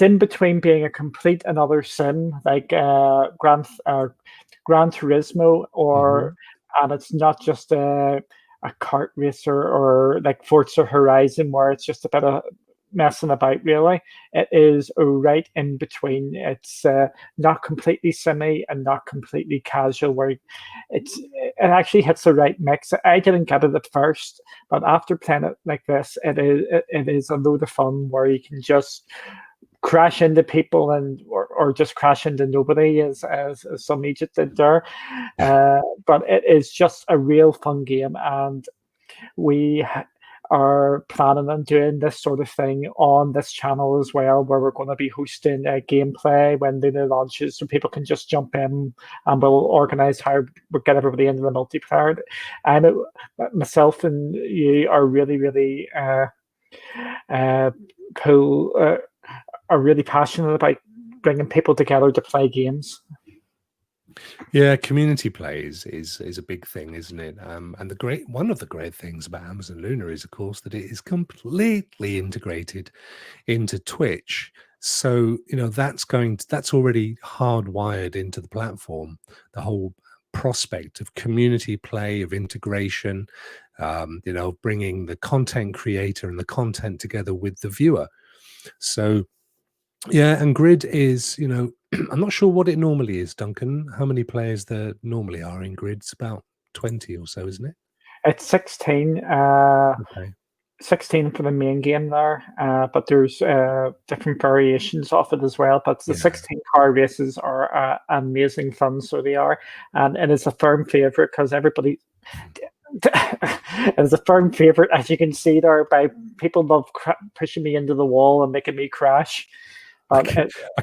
in between being a complete another sim like Gran Turismo, and it's not just a kart racer or like Forza Horizon where it's just a bit of messing about. Really, it is right in between. It's not completely simmy and not completely casual, where it actually hits the right mix. I didn't get it at first, but after playing it like this, it is a load of fun where you can just crash into people or just crash into nobody, as some Egypt did there. But it is just a real fun game, and we are planning on doing this sort of thing on this channel as well, where we're going to be hosting gameplay when Luna launches, so people can just jump in, and we'll organize how we'll get everybody into the multiplayer. And myself and you are really, really cool. Are really passionate about bringing people together to play games. Yeah, community play is a big thing, isn't it? And one of the great things about Amazon Luna is, of course, that it is completely integrated into Twitch. So that's already hardwired into the platform. The whole prospect of community play, of integration, bringing the content creator and the content together with the viewer. So yeah, and Grid is, I'm not sure what it normally is, Duncan. How many players there normally are in Grid? It's about 20 or so, isn't it? It's 16. Okay. 16 for the main game there, but there's different variations of it as well. But the 16 car races are amazing fun, so they are, and it is a firm favorite because everybody. It is a firm favorite, as you can see there. By people love pushing me into the wall and making me crash. I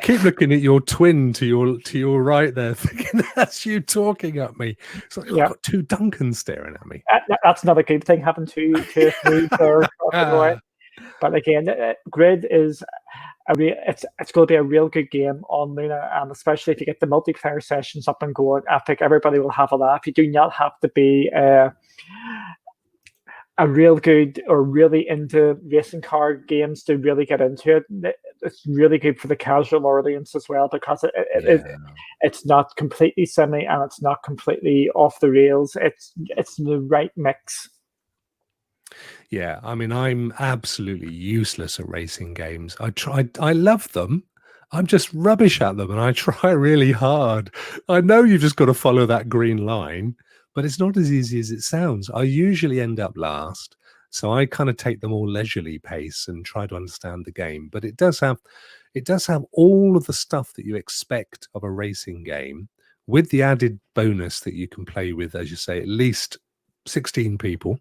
keep looking at your twin to your right there, thinking that's you talking at me. It's like I've got two Duncans staring at me. That's not a good thing, having two there. But again, Grid is it's going to be a real good game on Luna, and especially if you get the multiplayer sessions up and going, I think everybody will have a laugh. You do not have to be a real good or really into racing car games to really get into it. It's really good for the casual audience as well, because it's not completely semi and it's not completely off the rails. It's the right mix. Yeah, I mean, I'm absolutely useless at racing games. I love them. I'm just rubbish at them and I try really hard. I know you've just got to follow that green line, but it's not as easy as it sounds. I usually end up last. So I kind of take the more leisurely pace and try to understand the game. But it does have all of the stuff that you expect of a racing game, with the added bonus that you can play with, as you say, at least 16 people.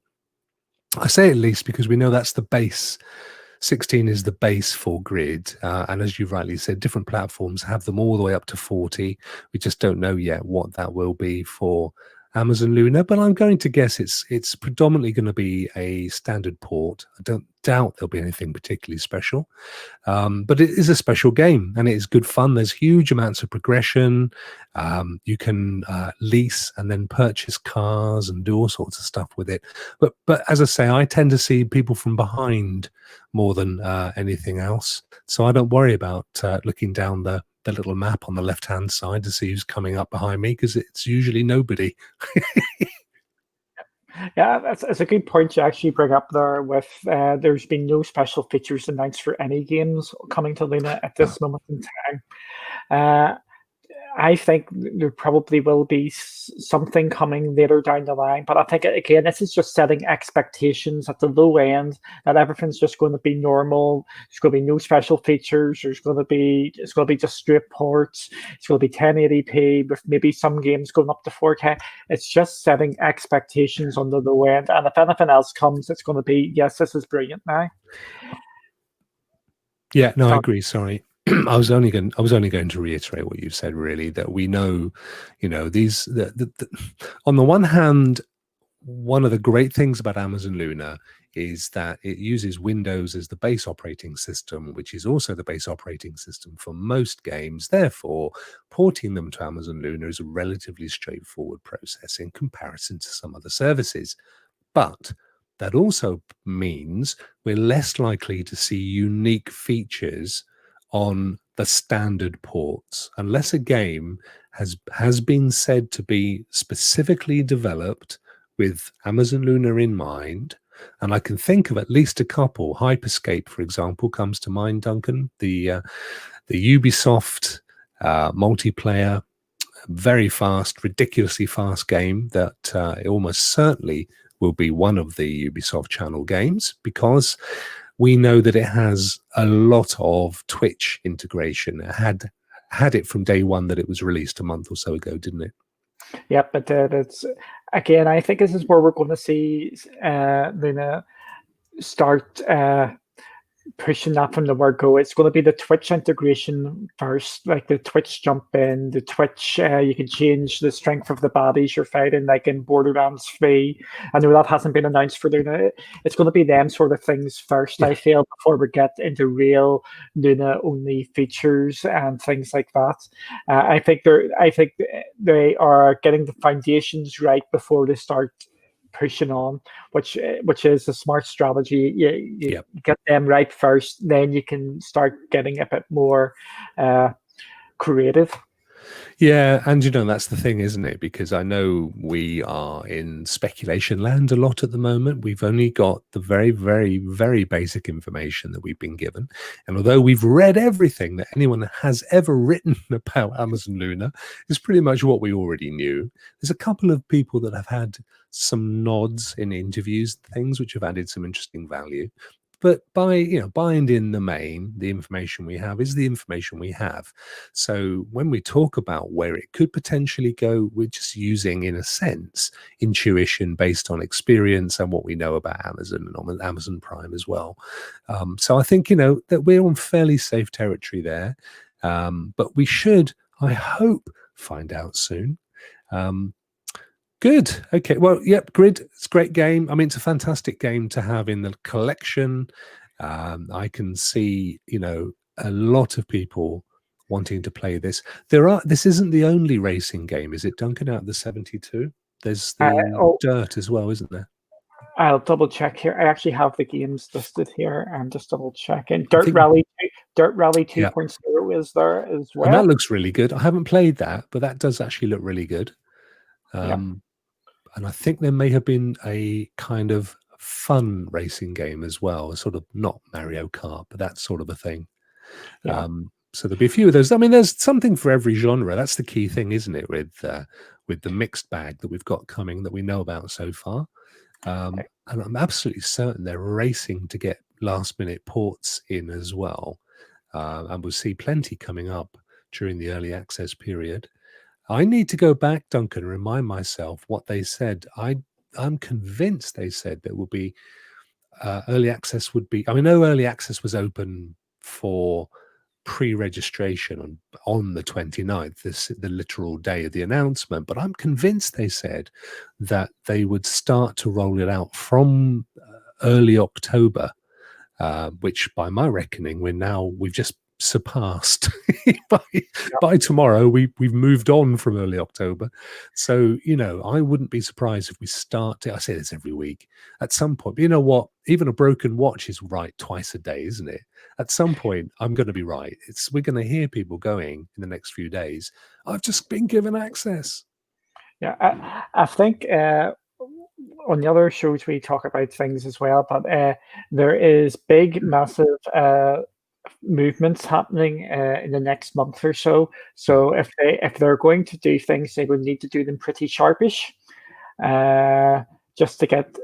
I say at least because we know that's the base. 16 is the base for Grid. And as you rightly said, different platforms have them all the way up to 40. We just don't know yet what that will be for Amazon Luna, but I'm going to guess it's predominantly going to be a standard port. I don't doubt there'll be anything particularly special. But it is a special game and it is good fun. There's huge amounts of progression. You can lease and then purchase cars and do all sorts of stuff with it. But as I say, I tend to see people from behind more than anything else. So I don't worry about looking down the little map on the left hand side to see who's coming up behind me, because it's usually nobody. Yeah, that's a good point you actually bring up there. With there's been no special features announced for any games coming to Luna at No. this moment in time. Uh, I think there probably will be something coming later down the line, but I think again this is just setting expectations at the low end that everything's just going to be normal. There's going to be no special features. It's going to be just straight ports. It's going to be 1080p with maybe some games going up to 4K. It's just setting expectations on the low end, and if anything else comes, it's going to be, yes, this is brilliant now. Yeah, no, I agree. Sorry. I was only going to reiterate what you said, really, that we know, these on the one hand, one of the great things about Amazon Luna is that it uses Windows as the base operating system, which is also the base operating system for most games. Therefore, porting them to Amazon Luna is a relatively straightforward process in comparison to some other services. But that also means we're less likely to see unique features on the standard ports unless a game has been said to be specifically developed with Amazon Luna in mind. And I can think of at least a couple. Hyperscape, for example, comes to mind, Duncan. The Ubisoft multiplayer, very fast, ridiculously fast game that almost certainly will be one of the Ubisoft channel games, because we know that it has a lot of Twitch integration. It had it from day one that it was released a month or so ago, didn't it? Yeah, but it's again, I think this is where we're going to see Luna start pushing that from the word go. It's going to be the Twitch integration first, like the Twitch jump in, the Twitch. You can change the strength of the bodies you're fighting, like in Borderlands 3. I know that hasn't been announced for Luna. It's going to be them sort of things first, Yeah. I feel, before we get into real Luna only features and things like that. I think they are getting the foundations right before they start pushing on, which is a smart strategy. You Yep. get them right first, then you can start getting a bit more creative. Yeah, and that's the thing, isn't it? Because I know we are in speculation land a lot at the moment. We've only got the very, very, very basic information that we've been given. And although we've read everything that anyone has ever written about Amazon Luna, is pretty much what we already knew. There's a couple of people that have had some nods in interviews, things which have added some interesting value. But by and in the main, the information we have is the information we have. So when we talk about where it could potentially go, we're just using, in a sense, intuition based on experience and what we know about Amazon and on Amazon Prime as well. So I think that we're on fairly safe territory there. But we should, I hope, find out soon. Good. Okay. Well, yep. Grid. It's a great game. I mean, it's a fantastic game to have in the collection. I can see, a lot of people wanting to play this. This isn't the only racing game, is it, Duncan? Out of the 72, there's the Dirt as well, isn't there? I'll double check here. I actually have the games listed here. I'm just double checking. Dirt Rally 2.0 is there as well. And that looks really good. I haven't played that, but that does actually look really good. And I think there may have been a kind of fun racing game as well, sort of not Mario Kart, but that sort of a thing. Yeah. So there'll be a few of those. I mean, there's something for every genre. That's the key thing, isn't it? With the mixed bag that we've got coming that we know about so far. And I'm absolutely certain they're racing to get last minute ports in as well. And we'll see plenty coming up during the early access period. I need to go back, Duncan, and remind myself what they said. I'm convinced they said there will be early access would be. I mean, no early access was open for pre-registration on the 29th, the literal day of the announcement. But I'm convinced they said that they would start to roll it out from early October, which by my reckoning, we've just surpassed by tomorrow. We've moved on from early October. So, I wouldn't be surprised if we I say this every week at some point, but you know what? Even a broken watch is right twice a day, isn't it? At some point, I'm going to be right. We're going to hear people going in the next few days, I've just been given access. Yeah, I think on the other shows we talk about things as well, but there is big, massive movements happening in the next month or so. So if they're going to do things, they would need to do them pretty sharpish, just to get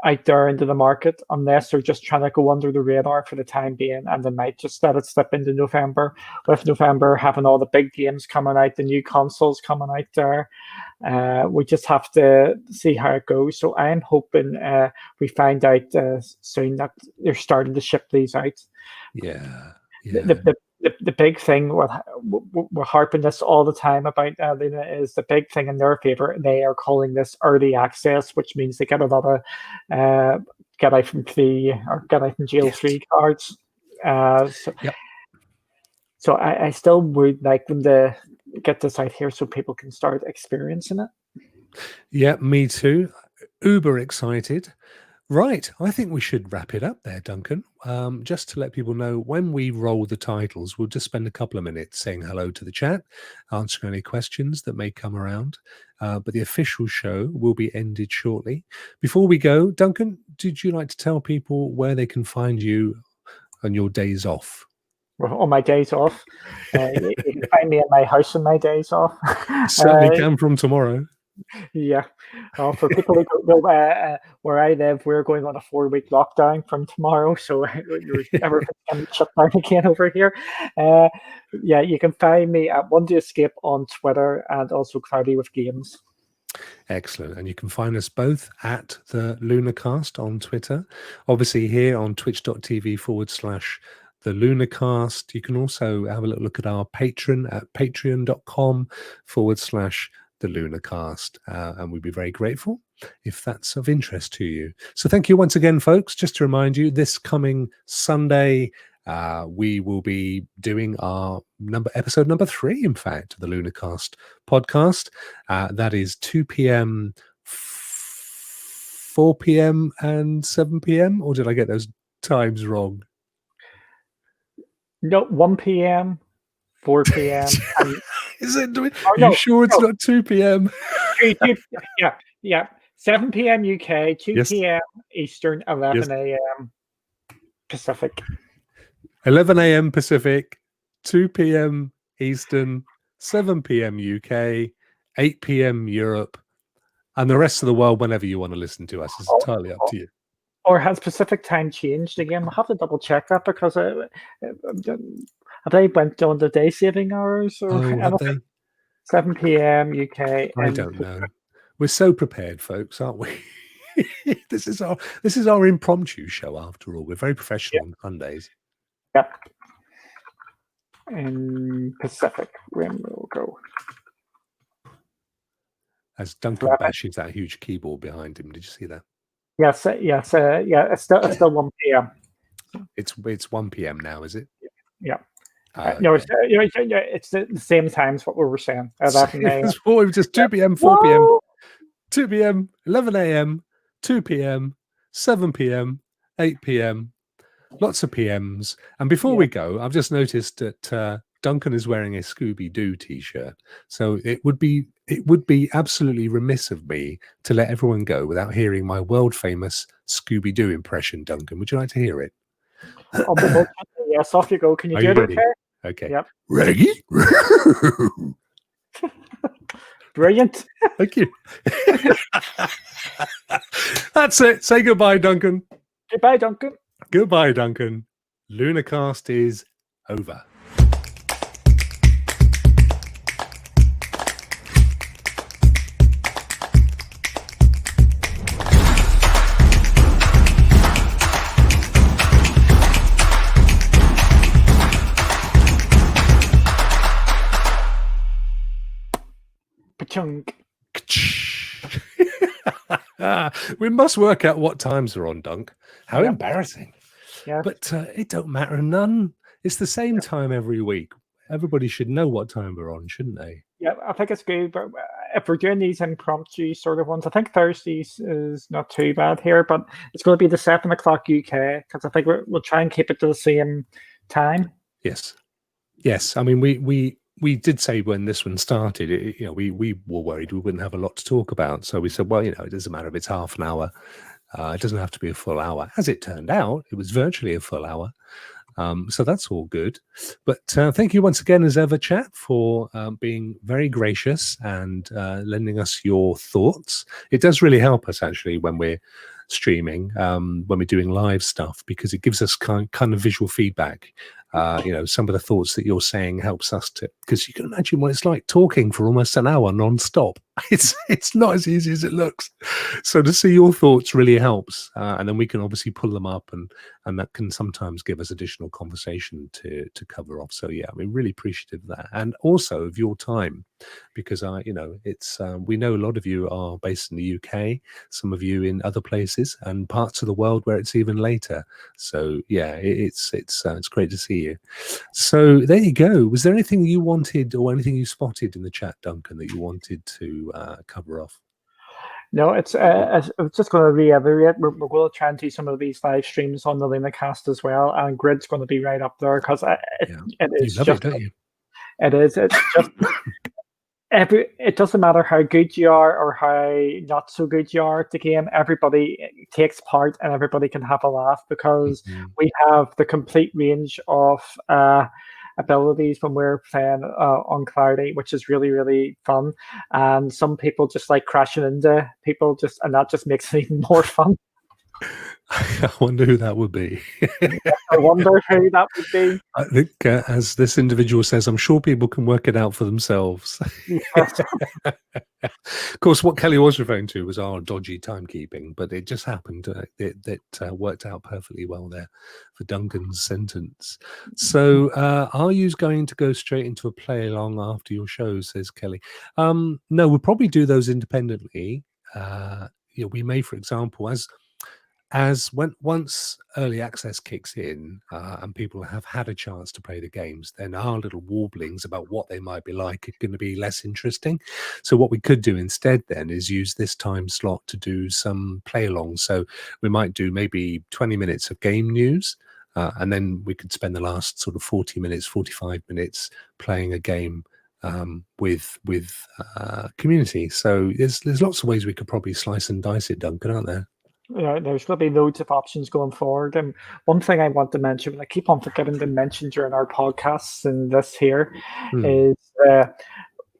out there into the market, unless they're just trying to go under the radar for the time being, and they might just let it slip into November. With November having all the big games coming out, the new consoles coming out there, we just have to see how it goes. So I'm hoping we find out soon that they're starting to ship these out. Yeah. The big thing, we're harping this all the time about, Luna, is the big thing in their favor. They are calling this early access, which means they get a lot of get out from jail free cards. So I still would like them to get this out here so people can start experiencing it. Yeah, me too. Uber excited. Right, I think we should wrap it up there, Duncan. Just to let people know, when we roll the titles, we'll just spend a couple of minutes saying hello to the chat, answering any questions that may come around. But the official show will be ended shortly. Before we go, Duncan, did you like to tell people where they can find you on your days off? Well, on my days off, you can find me at my house on my days off. Certainly can from tomorrow. Yeah. For people who don't know, where I live, we're going on a 4-week lockdown from tomorrow, so everything's going to shut down again over here. Yeah, you can find me at One to Escape on Twitter and also Cloudy with Games. Excellent. And you can find us both at the Lunacast on Twitter. Obviously here on twitch.tv/the Lunacast. You can also have a little look at our Patreon at patreon.com/the Lunacast. And we'd be very grateful if that's of interest to you. So thank you once again, folks. Just to remind you, this coming Sunday, we will be doing our episode number 3, in fact, of the Lunacast podcast. That is 2 p.m., 4 p.m. and 7 p.m. Or did I get those times wrong? No, 1 p.m., 4 p.m. And, is it? Are you sure it's not 2 p.m.? Yeah. 7 p.m. UK, 2 yes. p.m. Eastern, 11 a.m. Pacific. 11 a.m. Pacific, 2 p.m. Eastern, 7 p.m. UK, 8 p.m. Europe, and the rest of the world whenever you want to listen to us. It's entirely up to you. Or has Pacific time changed again? We'll have to double check that, because have they went on the day saving hours? Or have they? 7 p.m. UK. I don't know. We're so prepared, folks, aren't we? This is our impromptu show, after all. We're very professional on Sundays. Yep. In Pacific, when we'll go. As Duncan bashes that huge keyboard behind him. Did you see that? Yes. Yeah. It's still 1 p.m. It's 1 p.m. now, is it? Yeah. No, it's the same times what we were saying. 11 a.m. It's just 2 p.m., 4 p.m., 2 p.m., 11 a.m., 2 p.m., 7 p.m., 8 p.m. Lots of PMs. And before we go, I've just noticed that Duncan is wearing a Scooby-Doo t-shirt. So it would be absolutely remiss of me to let everyone go without hearing my world-famous Scooby-Doo impression, Duncan. Would you like to hear it? Yes, off you go. Can you do it okay? Okay. Yep. Ready? Brilliant. Thank you. That's it. Say goodbye, Duncan. Goodbye, Duncan. Goodbye, Duncan. Lunacast is over. Pachunk. We must work out what times are on, Dunk. How Yep. embarrassing. Yeah. But it don't matter none. It's the same time every week. Everybody should know what time we're on, shouldn't they? Yeah, I think it's good. But if we're doing these impromptu sort of ones, I think Thursdays is not too bad here. But it's going to be the 7 o'clock UK because I think we'll try and keep it to the same time. Yes. Yes. I mean, we did say when this one started, we were worried we wouldn't have a lot to talk about. So we said, well, it doesn't matter if it's half an hour. It doesn't have to be a full hour. As it turned out, it was virtually a full hour. So that's all good. But thank you once again, as ever, chat, for being very gracious and lending us your thoughts. It does really help us, actually, when we're streaming, when we're doing live stuff, because it gives us kind of visual feedback. Some of the thoughts that you're saying helps us to, because you can imagine what it's like talking for almost an hour non-stop. It's not as easy as it looks. So to see your thoughts really helps, and then we can obviously pull them up, and that can sometimes give us additional conversation to cover off. So yeah, we're really appreciative of that, and also of your time, because it's we know a lot of you are based in the UK, some of you in other places and parts of the world where it's even later. So yeah, it's great to see you. So there you go. Was there anything you wanted, or anything you spotted in the chat, Duncan, that you wanted to cover off? No, I was just going to reiterate. We're going to try and do some of these live streams on the Lunacast as well, and Grid's going to be right up there because it is You love just it, don't you? it is. It's just it doesn't matter how good you are or how not so good you are at the game. Everybody takes part and everybody can have a laugh because we have the complete range of abilities when we're playing on Clarity, which is really, really fun. And some people just like crashing into people, and that just makes it even more fun. I wonder who that would be. I wonder who that would be. I think, as this individual says, I'm sure people can work it out for themselves. Yes. Of course, what Kelly was referring to was our dodgy timekeeping, but it just happened. It worked out perfectly well there for Duncan's sentence. So, are you going to go straight into a play along after your show, says Kelly? No, we'll probably do those independently. We may, for example, once early access kicks in and people have had a chance to play the games, then our little warblings about what they might be like are going to be less interesting. So what we could do instead then is use this time slot to do some play along. So we might do maybe 20 minutes of game news, and then we could spend the last sort of 40 minutes, 45 minutes playing a game with community. So there's lots of ways we could probably slice and dice it, Duncan, aren't there? There's going to be loads of options going forward. And one thing I want to mention, and I keep on forgetting to mention during our podcasts and this here, is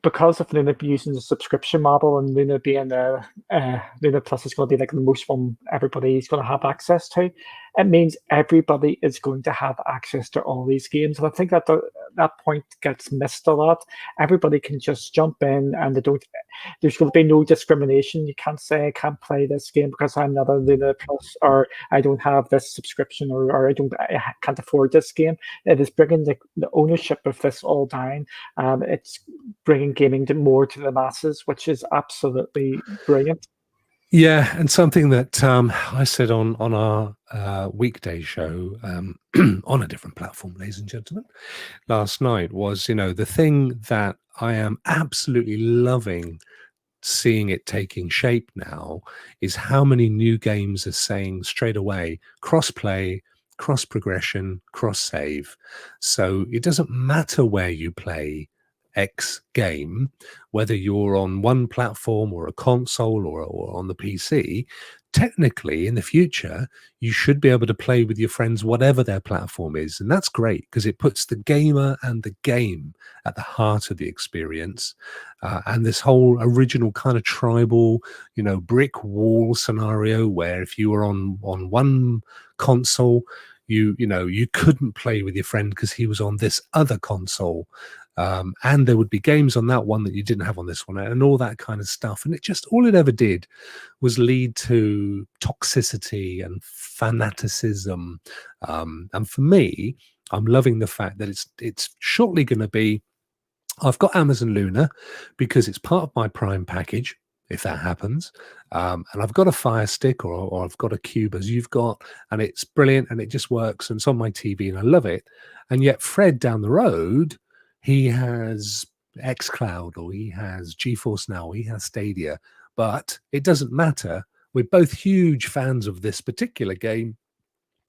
because of Luna using the subscription model and Luna being Luna Plus is going to be like the most one everybody's going to have access to. It means everybody is going to have access to all these games, and I think that that point gets missed a lot. Everybody can just jump in, and there's going to be no discrimination. You can't say I can't play this game because I'm not a Luna Plus, or I don't have this subscription, or I can't afford this game. It is bringing the ownership of this all down. It's bringing gaming more to the masses, which is absolutely brilliant. Yeah, and something that I said on our weekday show on a different platform, ladies and gentlemen, last night was, the thing that I am absolutely loving seeing it taking shape now is how many new games are saying straight away cross-play, cross-progression, cross-save. So it doesn't matter where you play X game, whether you're on one platform or a console or on the PC, technically in the future, you should be able to play with your friends, whatever their platform is. And that's great because it puts the gamer and the game at the heart of the experience. And this whole original kind of tribal, brick wall scenario where if you were on one console, you couldn't play with your friend because he was on this other console. And there would be games on that one that you didn't have on this one, and all that kind of stuff. And all it ever did was lead to toxicity and fanaticism. And for me, I'm loving the fact that it's shortly going to be. I've got Amazon Luna because it's part of my Prime package, if that happens. And I've got a Fire Stick or I've got a Cube as you've got, and it's brilliant and it just works and it's on my TV and I love it. And yet Fred down the road, he has xCloud or he has GeForce Now, or he has Stadia, but it doesn't matter. We're both huge fans of this particular game,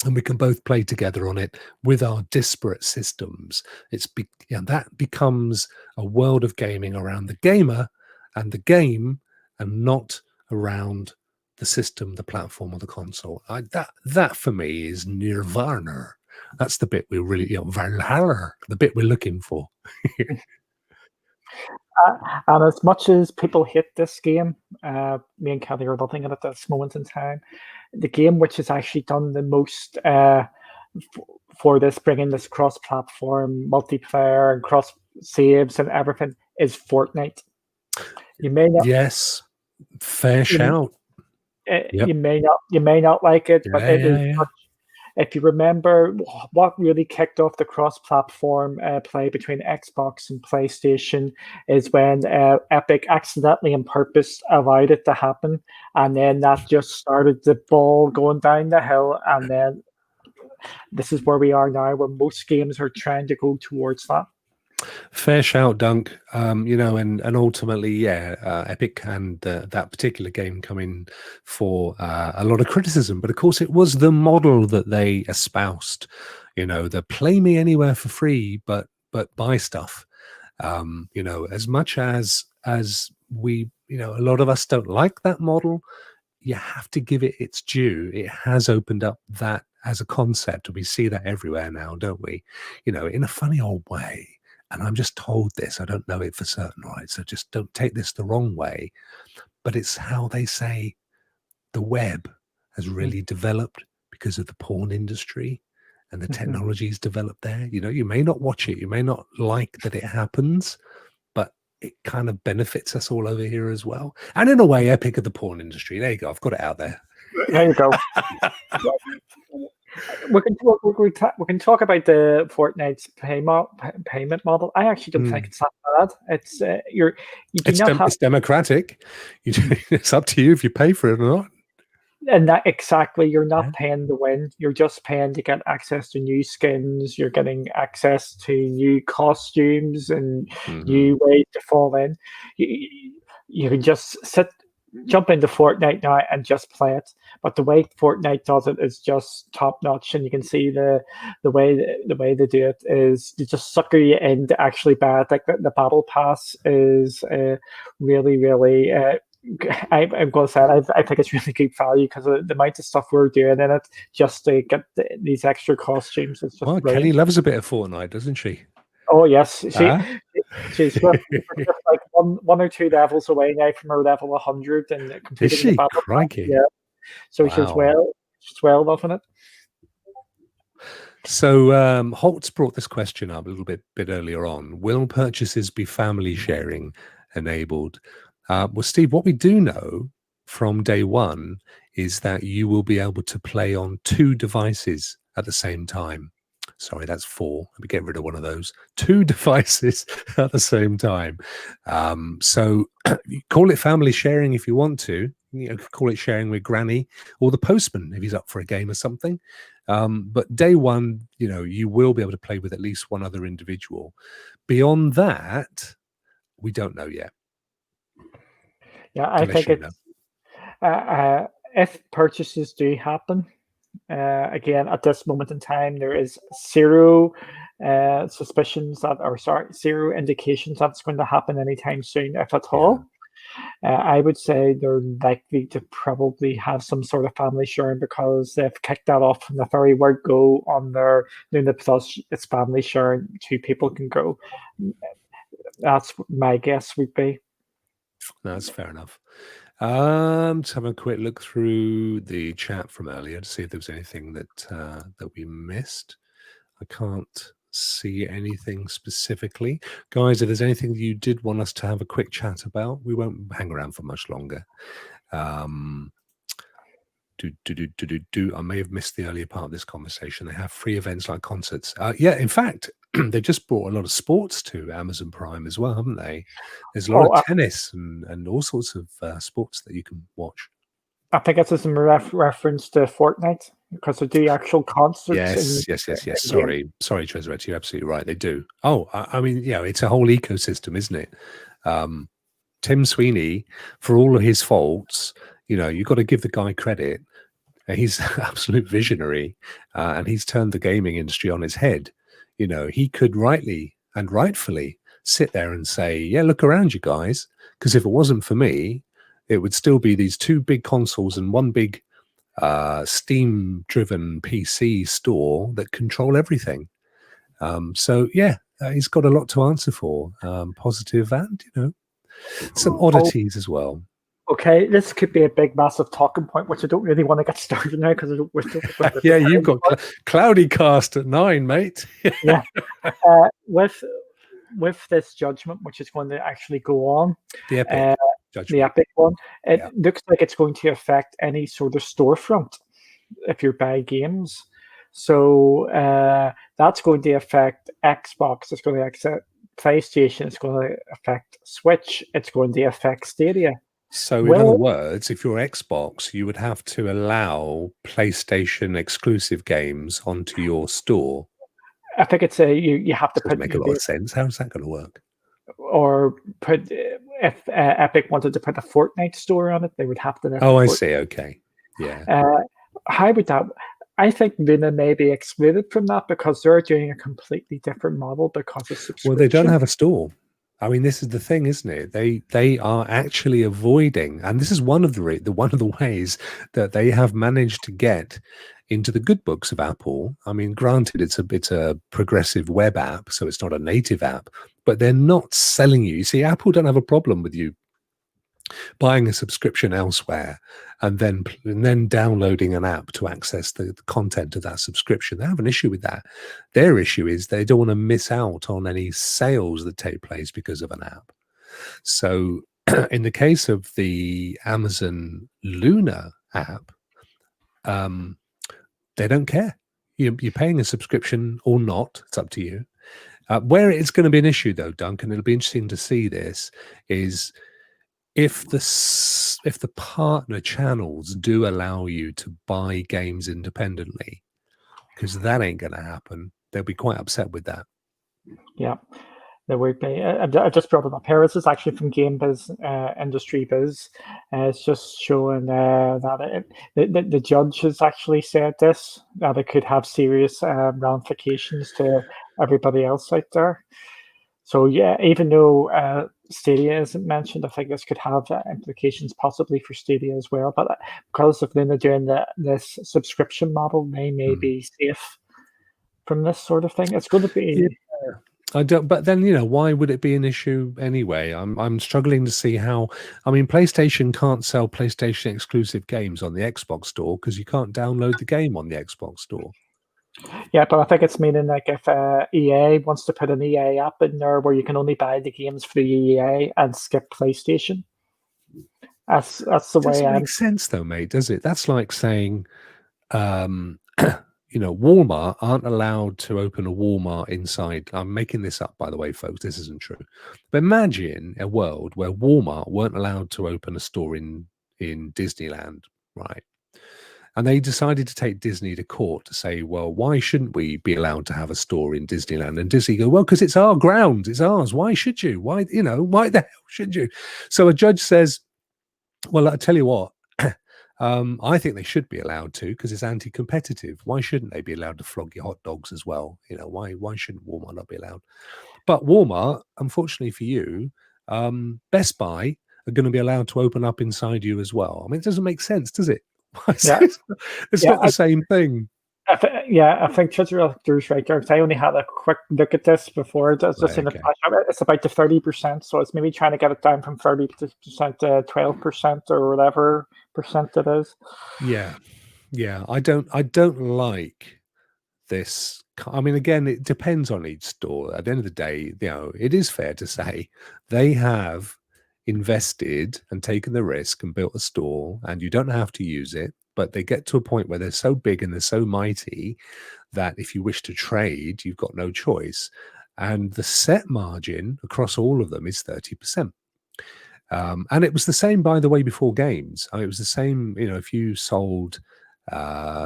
and we can both play together on it with our disparate systems. That becomes a world of gaming around the gamer and the game, and not around the system, the platform, or the console. That for me is nirvana. That's the bit we really, Valhalla, the bit we're looking for. And as much as people hate this game, me and Kelly are loving it at this moment in time. The game which has actually done the most for this, bringing this cross-platform multiplayer and cross saves and everything, is Fortnite. You may not. Yes, fair shout. You may not like it, but it is. If you remember, what really kicked off the cross-platform play between Xbox and PlayStation is when Epic accidentally and purpose allowed it to happen, and then that just started the ball going down the hill, and then this is where we are now, where most games are trying to go towards that. Fair shout, Dunk. And ultimately, Epic and that particular game come in for a lot of criticism. But of course, it was the model that they espoused. The play me anywhere for free, but buy stuff. As much as we, a lot of us don't like that model. You have to give it its due. It has opened up that as a concept. We see that everywhere now, don't we? In a funny old way. And I'm just told this, I don't know it for certain, right? So just don't take this the wrong way. But it's how they say the web has really developed because of the porn industry and the technologies developed there. You may not watch it, you may not like that it happens, but it kind of benefits us all over here as well. And in a way, Epic of the porn industry. There you go. I've got it out there. There you go. We can talk about the Fortnite's payment model. I actually don't think it's that bad. It's it's democratic. It's up to you if you pay for it or not. And that exactly, you're not paying to win. You're just paying to get access to new skins. You're getting access to new costumes and new ways to fall in. You can just jump into Fortnite now and just play it. But the way Fortnite does it is just top notch, and you can see the way they do it is to just sucker you in to actually buy it. Like the battle pass is really, really. I'm going to say I think it's really good value because of the amount of stuff we're doing in it just to get these extra costumes. It's just Kelly loves a bit of Fortnite, doesn't she? Oh yes, she's just like one or two levels away now from her level 100 and completing the battle. Crikey. Yeah, so she's well loving it. So Holt's brought this question up a little bit earlier on. Will purchases be family sharing enabled? Well, Steve, what we do know from day one is that you will be able to play on 2 devices at the same time. Sorry, that's 4. Let me get rid of one of those. 2 devices at the same time. So call it family sharing if you want to. Call it sharing with Granny or the postman if he's up for a game or something. But day one, you will be able to play with at least one other individual. Beyond that, we don't know yet. Yeah, I think it's if purchases do happen. Again, at this moment in time, there is zero indications that it's going to happen anytime soon, if at all. I would say they're likely to probably have some sort of family sharing because they've kicked that off from the very word go on their Luna Plus. It's family sharing, two people can go. That's what my guess would be. No, that's fair enough. Just having a quick look through the chat from earlier to see if there was anything that we missed. I can't see anything specifically. Guys, if there's anything you did want us to have a quick chat about, we won't hang around for much longer. I may have missed the earlier part of this conversation. They have free events like concerts. Yeah, in fact, they just brought a lot of sports to Amazon Prime as well, haven't they? There's a lot of tennis and all sorts of sports that you can watch. I think it's in reference to Fortnite because they do actual concerts. Yes. Sorry, Treasuret, you're absolutely right. They do. Oh, I mean, it's a whole ecosystem, isn't it? Tim Sweeney, for all of his faults, you've got to give the guy credit. He's an absolute visionary, and he's turned the gaming industry on its head. He could rightfully sit there and say, yeah, look around you guys, because if it wasn't for me, it would still be these two big consoles and one big Steam-driven PC store that control everything. So, he's got a lot to answer for, positive and, some oddities as well. Okay, this could be a big, massive talking point, which I don't really want to get started now because we're still. Yeah, you've got Cloudy Cast at 9, mate. Yeah, with this judgment, which is going to actually go on, the Epic judgment, the Epic one, it looks like it's going to affect any sort of storefront if you buy games. So that's going to affect Xbox. It's going to affect PlayStation. It's going to affect Switch. It's going to affect Stadia. So, in other words, if you're Xbox, you would have to allow PlayStation exclusive games onto your store. I think it's you have to make a lot of sense. How's that going to work? Or put if Epic wanted to put a Fortnite store on it, they would have to. Oh, I see. Okay, yeah. How would that? I think Luna may be excluded from that because they're doing a completely different model because of subscription. Well, they don't have a store. I mean, this is the thing, isn't it? They are actually avoiding, and this is one of the ways that they have managed to get into the good books of Apple. I mean, granted, it's a progressive web app, so it's not a native app, but they're not selling you. You see, Apple don't have a problem with you buying a subscription elsewhere and then downloading an app to access the content of that subscription. They have an issue with that. Their issue is they don't want to miss out on any sales that take place because of an app. So in the case of the Amazon Luna app, they don't care. You're paying a subscription or not. It's up to you. Where it's going to be an issue, though, Duncan, it'll be interesting to see this, is if the partner channels do allow you to buy games independently, because that ain't going to happen, they'll be quite upset with that. Yeah, there would be. I just brought it up here. This is actually from Game Biz, Industry Biz. It's just showing that the judge has actually said this, that it could have serious ramifications to everybody else out there. So yeah, even though Stadia isn't mentioned, I think this could have implications possibly for Stadia as well. But because of Luna doing this subscription model, they may be safe from this sort of thing. It's going to be. Yeah. I don't. But then why would it be an issue anyway? I'm struggling to see how. I mean, PlayStation can't sell PlayStation exclusive games on the Xbox store because you can't download the game on the Xbox store. Yeah, but I think it's meaning like if EA wants to put an EA app in there where you can only buy the games through EA and skip PlayStation. That's the way. Doesn't make sense though, mate, does it? That's like saying, Walmart aren't allowed to open a Walmart inside. I'm making this up, by the way, folks. This isn't true. But imagine a world where Walmart weren't allowed to open a store in Disneyland, right? And they decided to take Disney to court to say, well, why shouldn't we be allowed to have a store in Disneyland? And Disney go, well, because it's our ground. It's ours. Why should you? Why the hell should you? So a judge says, well, I'll tell you what, I think they should be allowed to because it's anti-competitive. Why shouldn't they be allowed to flog your hot dogs as well? Why shouldn't Walmart not be allowed? But Walmart, unfortunately for you, Best Buy are going to be allowed to open up inside you as well. I mean, it doesn't make sense, does it? Yeah, It's yeah, not the same thing. I think Chitter's right there. 'Cause I only had a quick look at this before. It's just Right, in the okay. it's about the 30%, so it's maybe trying to get it down from 30% to 12% or whatever percent it is. Yeah, yeah. I don't like this. I mean, again, it depends on each store. At the end of the day, it is fair to say they have invested and taken the risk and built a store, and you don't have to use it. But they get to a point where they're so big and they're so mighty that if you wish to trade, you've got no choice. And the set margin across all of them is 30%. And it was the same, by the way, before games. It was the same, if you sold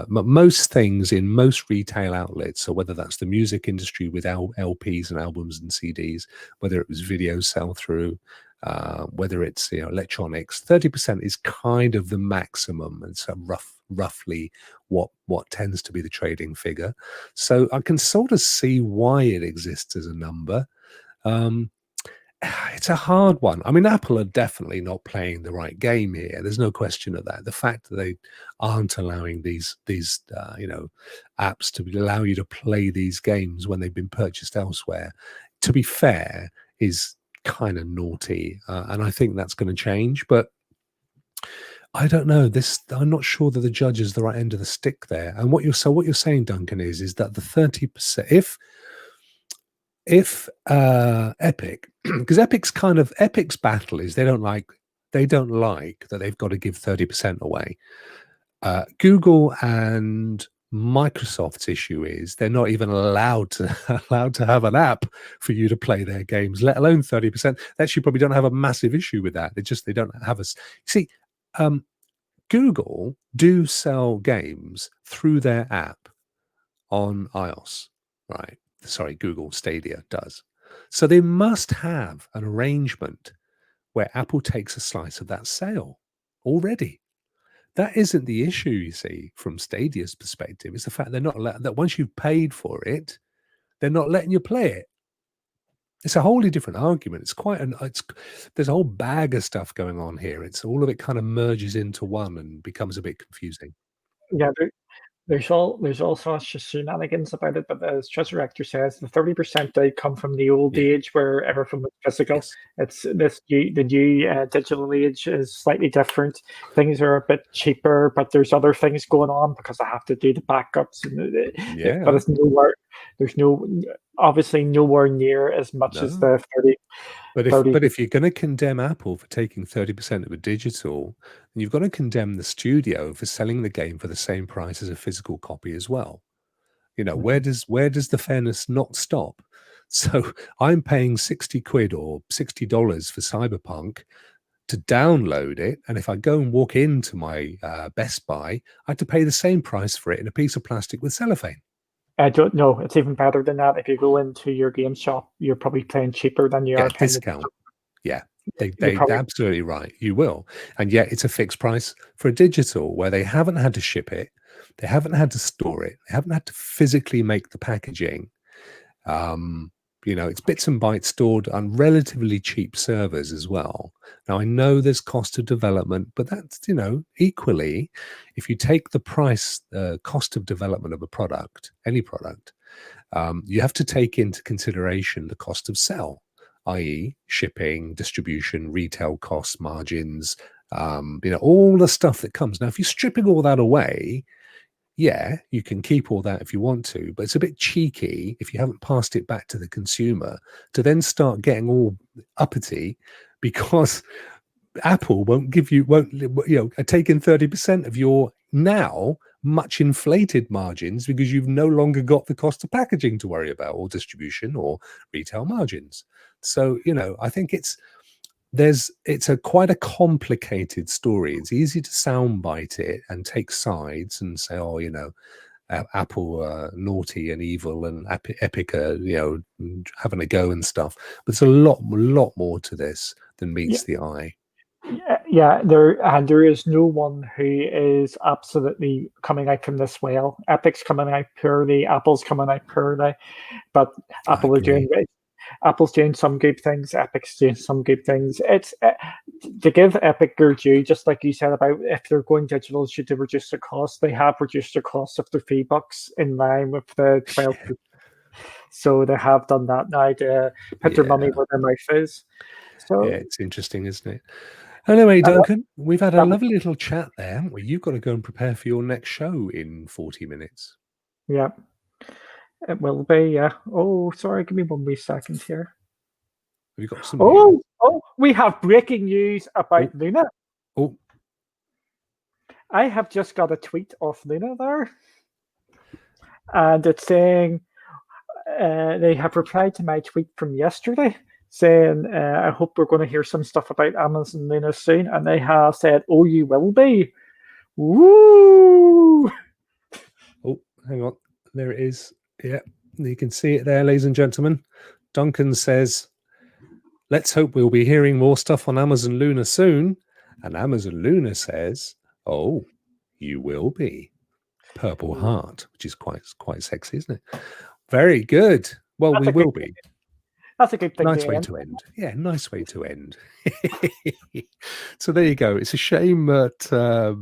most things in most retail outlets, so whether that's the music industry with LPs and albums and CDs, whether it was video sell through, whether it's electronics, 30% is kind of the maximum, and so roughly what tends to be the trading figure. So I can sort of see why it exists as a number. It's a hard one. I mean, Apple are definitely not playing the right game here. There's no question of that. The fact that they aren't allowing these apps to allow you to play these games when they've been purchased elsewhere, to be fair, is kind of naughty, and I think that's going to change. But I don't know. I'm not sure that the judge is the right end of the stick there. And what you're saying, Duncan, is that the 30%, if Epic, because Epic's battle is they don't like that they've got to give 30% away. Google and Microsoft's issue is they're not even allowed to have an app for you to play their games, let alone 30%. They actually probably don't have a massive issue with that. They don't have a see. Google do sell games through their app on iOS, right? Sorry, Google Stadia does. So they must have an arrangement where Apple takes a slice of that sale already. That isn't the issue, you see, from Stadia's perspective. It's the fact they're not allowed, that once you've paid for it, they're not letting you play it. It's a wholly different argument. There's a whole bag of stuff going on here. It's all of it kind of merges into one and becomes a bit confusing. Yeah, there's all sorts of shenanigans about it, but as Treasure Rector says, the 30% did come from the old Yeah. age where everything was physical. Yes. It's the new digital age is slightly different. Things are a bit cheaper, but there's other things going on because I have to do the backups, Yeah. but it's nowhere. There's obviously nowhere near as much as No. the 30. But 30. if you're going to condemn Apple for taking 30% of a digital, then you've got to condemn the studio for selling the game for the same price as a physical copy as well. Where does the fairness not stop? So I'm paying 60 quid or $60 for Cyberpunk to download it, and if I go and walk into my Best Buy, I have to pay the same price for it in a piece of plastic with cellophane. I don't know. It's even better than that. If you go into your game shop, you're probably paying cheaper than you are Get a paying. discount. Yeah, they're Probably absolutely right. You will. And yet it's a fixed price for a digital where they haven't had to ship it, they haven't had to store it, they haven't had to physically make the packaging. It's bits and bytes stored on relatively cheap servers as well. Now, I know there's cost of development, but that's, equally, if you take the price, cost of development of a product, any product, you have to take into consideration the cost of sell, i.e., shipping, distribution, retail costs, margins, all the stuff that comes. Now, if you're stripping all that away, yeah, you can keep all that if you want to, but it's a bit cheeky if you haven't passed it back to the consumer to then start getting all uppity because Apple won't take in 30% of your now much inflated margins because you've no longer got the cost of packaging to worry about or distribution or retail margins. So, I think it's quite a complicated story. It's easy to soundbite it and take sides and say, oh, Apple naughty and evil and Epic having a go and stuff. But there's a lot more to this than meets the eye. Yeah, there is no one who is absolutely coming out from this well. Epic's coming out poorly, Apple's coming out poorly, but Apple are doing great. Apple's doing some good things, Epic's doing some good things. It's to give Epic their due, just like you said about if they're going digital, should they reduce their costs? They have reduced their costs of their fee bucks in line with the 12. So they have done that now to put their money where their mouth is. So yeah, it's interesting, isn't it? Anyway, Duncan, we've had a that- lovely little chat there, haven't we? You've got to go and prepare for your next show in 40 minutes. yeah, it will be. Yeah. Oh, sorry. Give me 1 wee second here. Have you got some news? Oh, we have breaking news about Luna. Oh, I have just got a tweet off Luna there, and it's saying they have replied to my tweet from yesterday saying, I hope we're going to hear some stuff about Amazon Luna soon. And they have said, oh, you will be. Woo! Oh, hang on. There it is. Yeah, you can see it there, ladies and gentlemen. Duncan says, let's hope we'll be hearing more stuff on Amazon Luna soon. And Amazon Luna says, oh, you will be. Purple heart, which is quite sexy, isn't it? Very good. Well, we will be. That's a good thing. Nice way to end. Yeah, nice way to end. So there you go. It's a shame that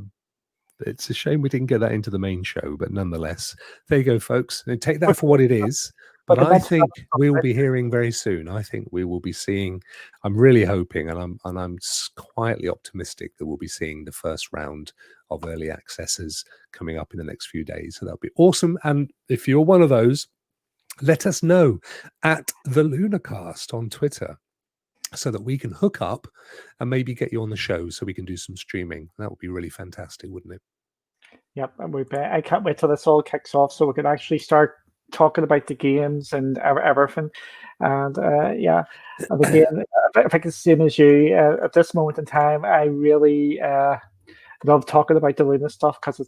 we didn't get that into the main show, but nonetheless, there you go, folks. And take that for what it is. But I think we will be hearing very soon. I think we will be seeing. I'm really hoping, and I'm quietly optimistic that we'll be seeing the first round of early accesses coming up in the next few days. So that'll be awesome. And if you're one of those, let us know at the Lunacast on Twitter so that we can hook up and maybe get you on the show so we can do some streaming. That would be really fantastic, wouldn't it? Yep, I can't wait till this all kicks off so we can actually start talking about the games and everything. And yeah, and again, if I can say as you, at this moment in time, I really love talking about the Luna stuff because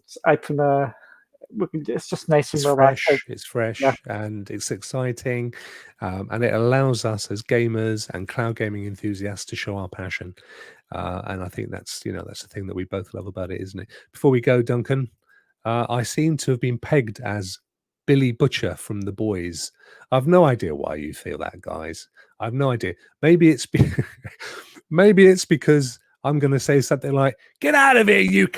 it's just nice and relaxing. It's fresh and it's exciting, and it allows us as gamers and cloud gaming enthusiasts to show our passion. And I think that's the thing that we both love about it, isn't it? Before we go, Duncan, I seem to have been pegged as Billy Butcher from The Boys. I've no idea why you feel that, guys. I've no idea. Maybe it's maybe it's because I'm going to say something like, "Get out of here, you."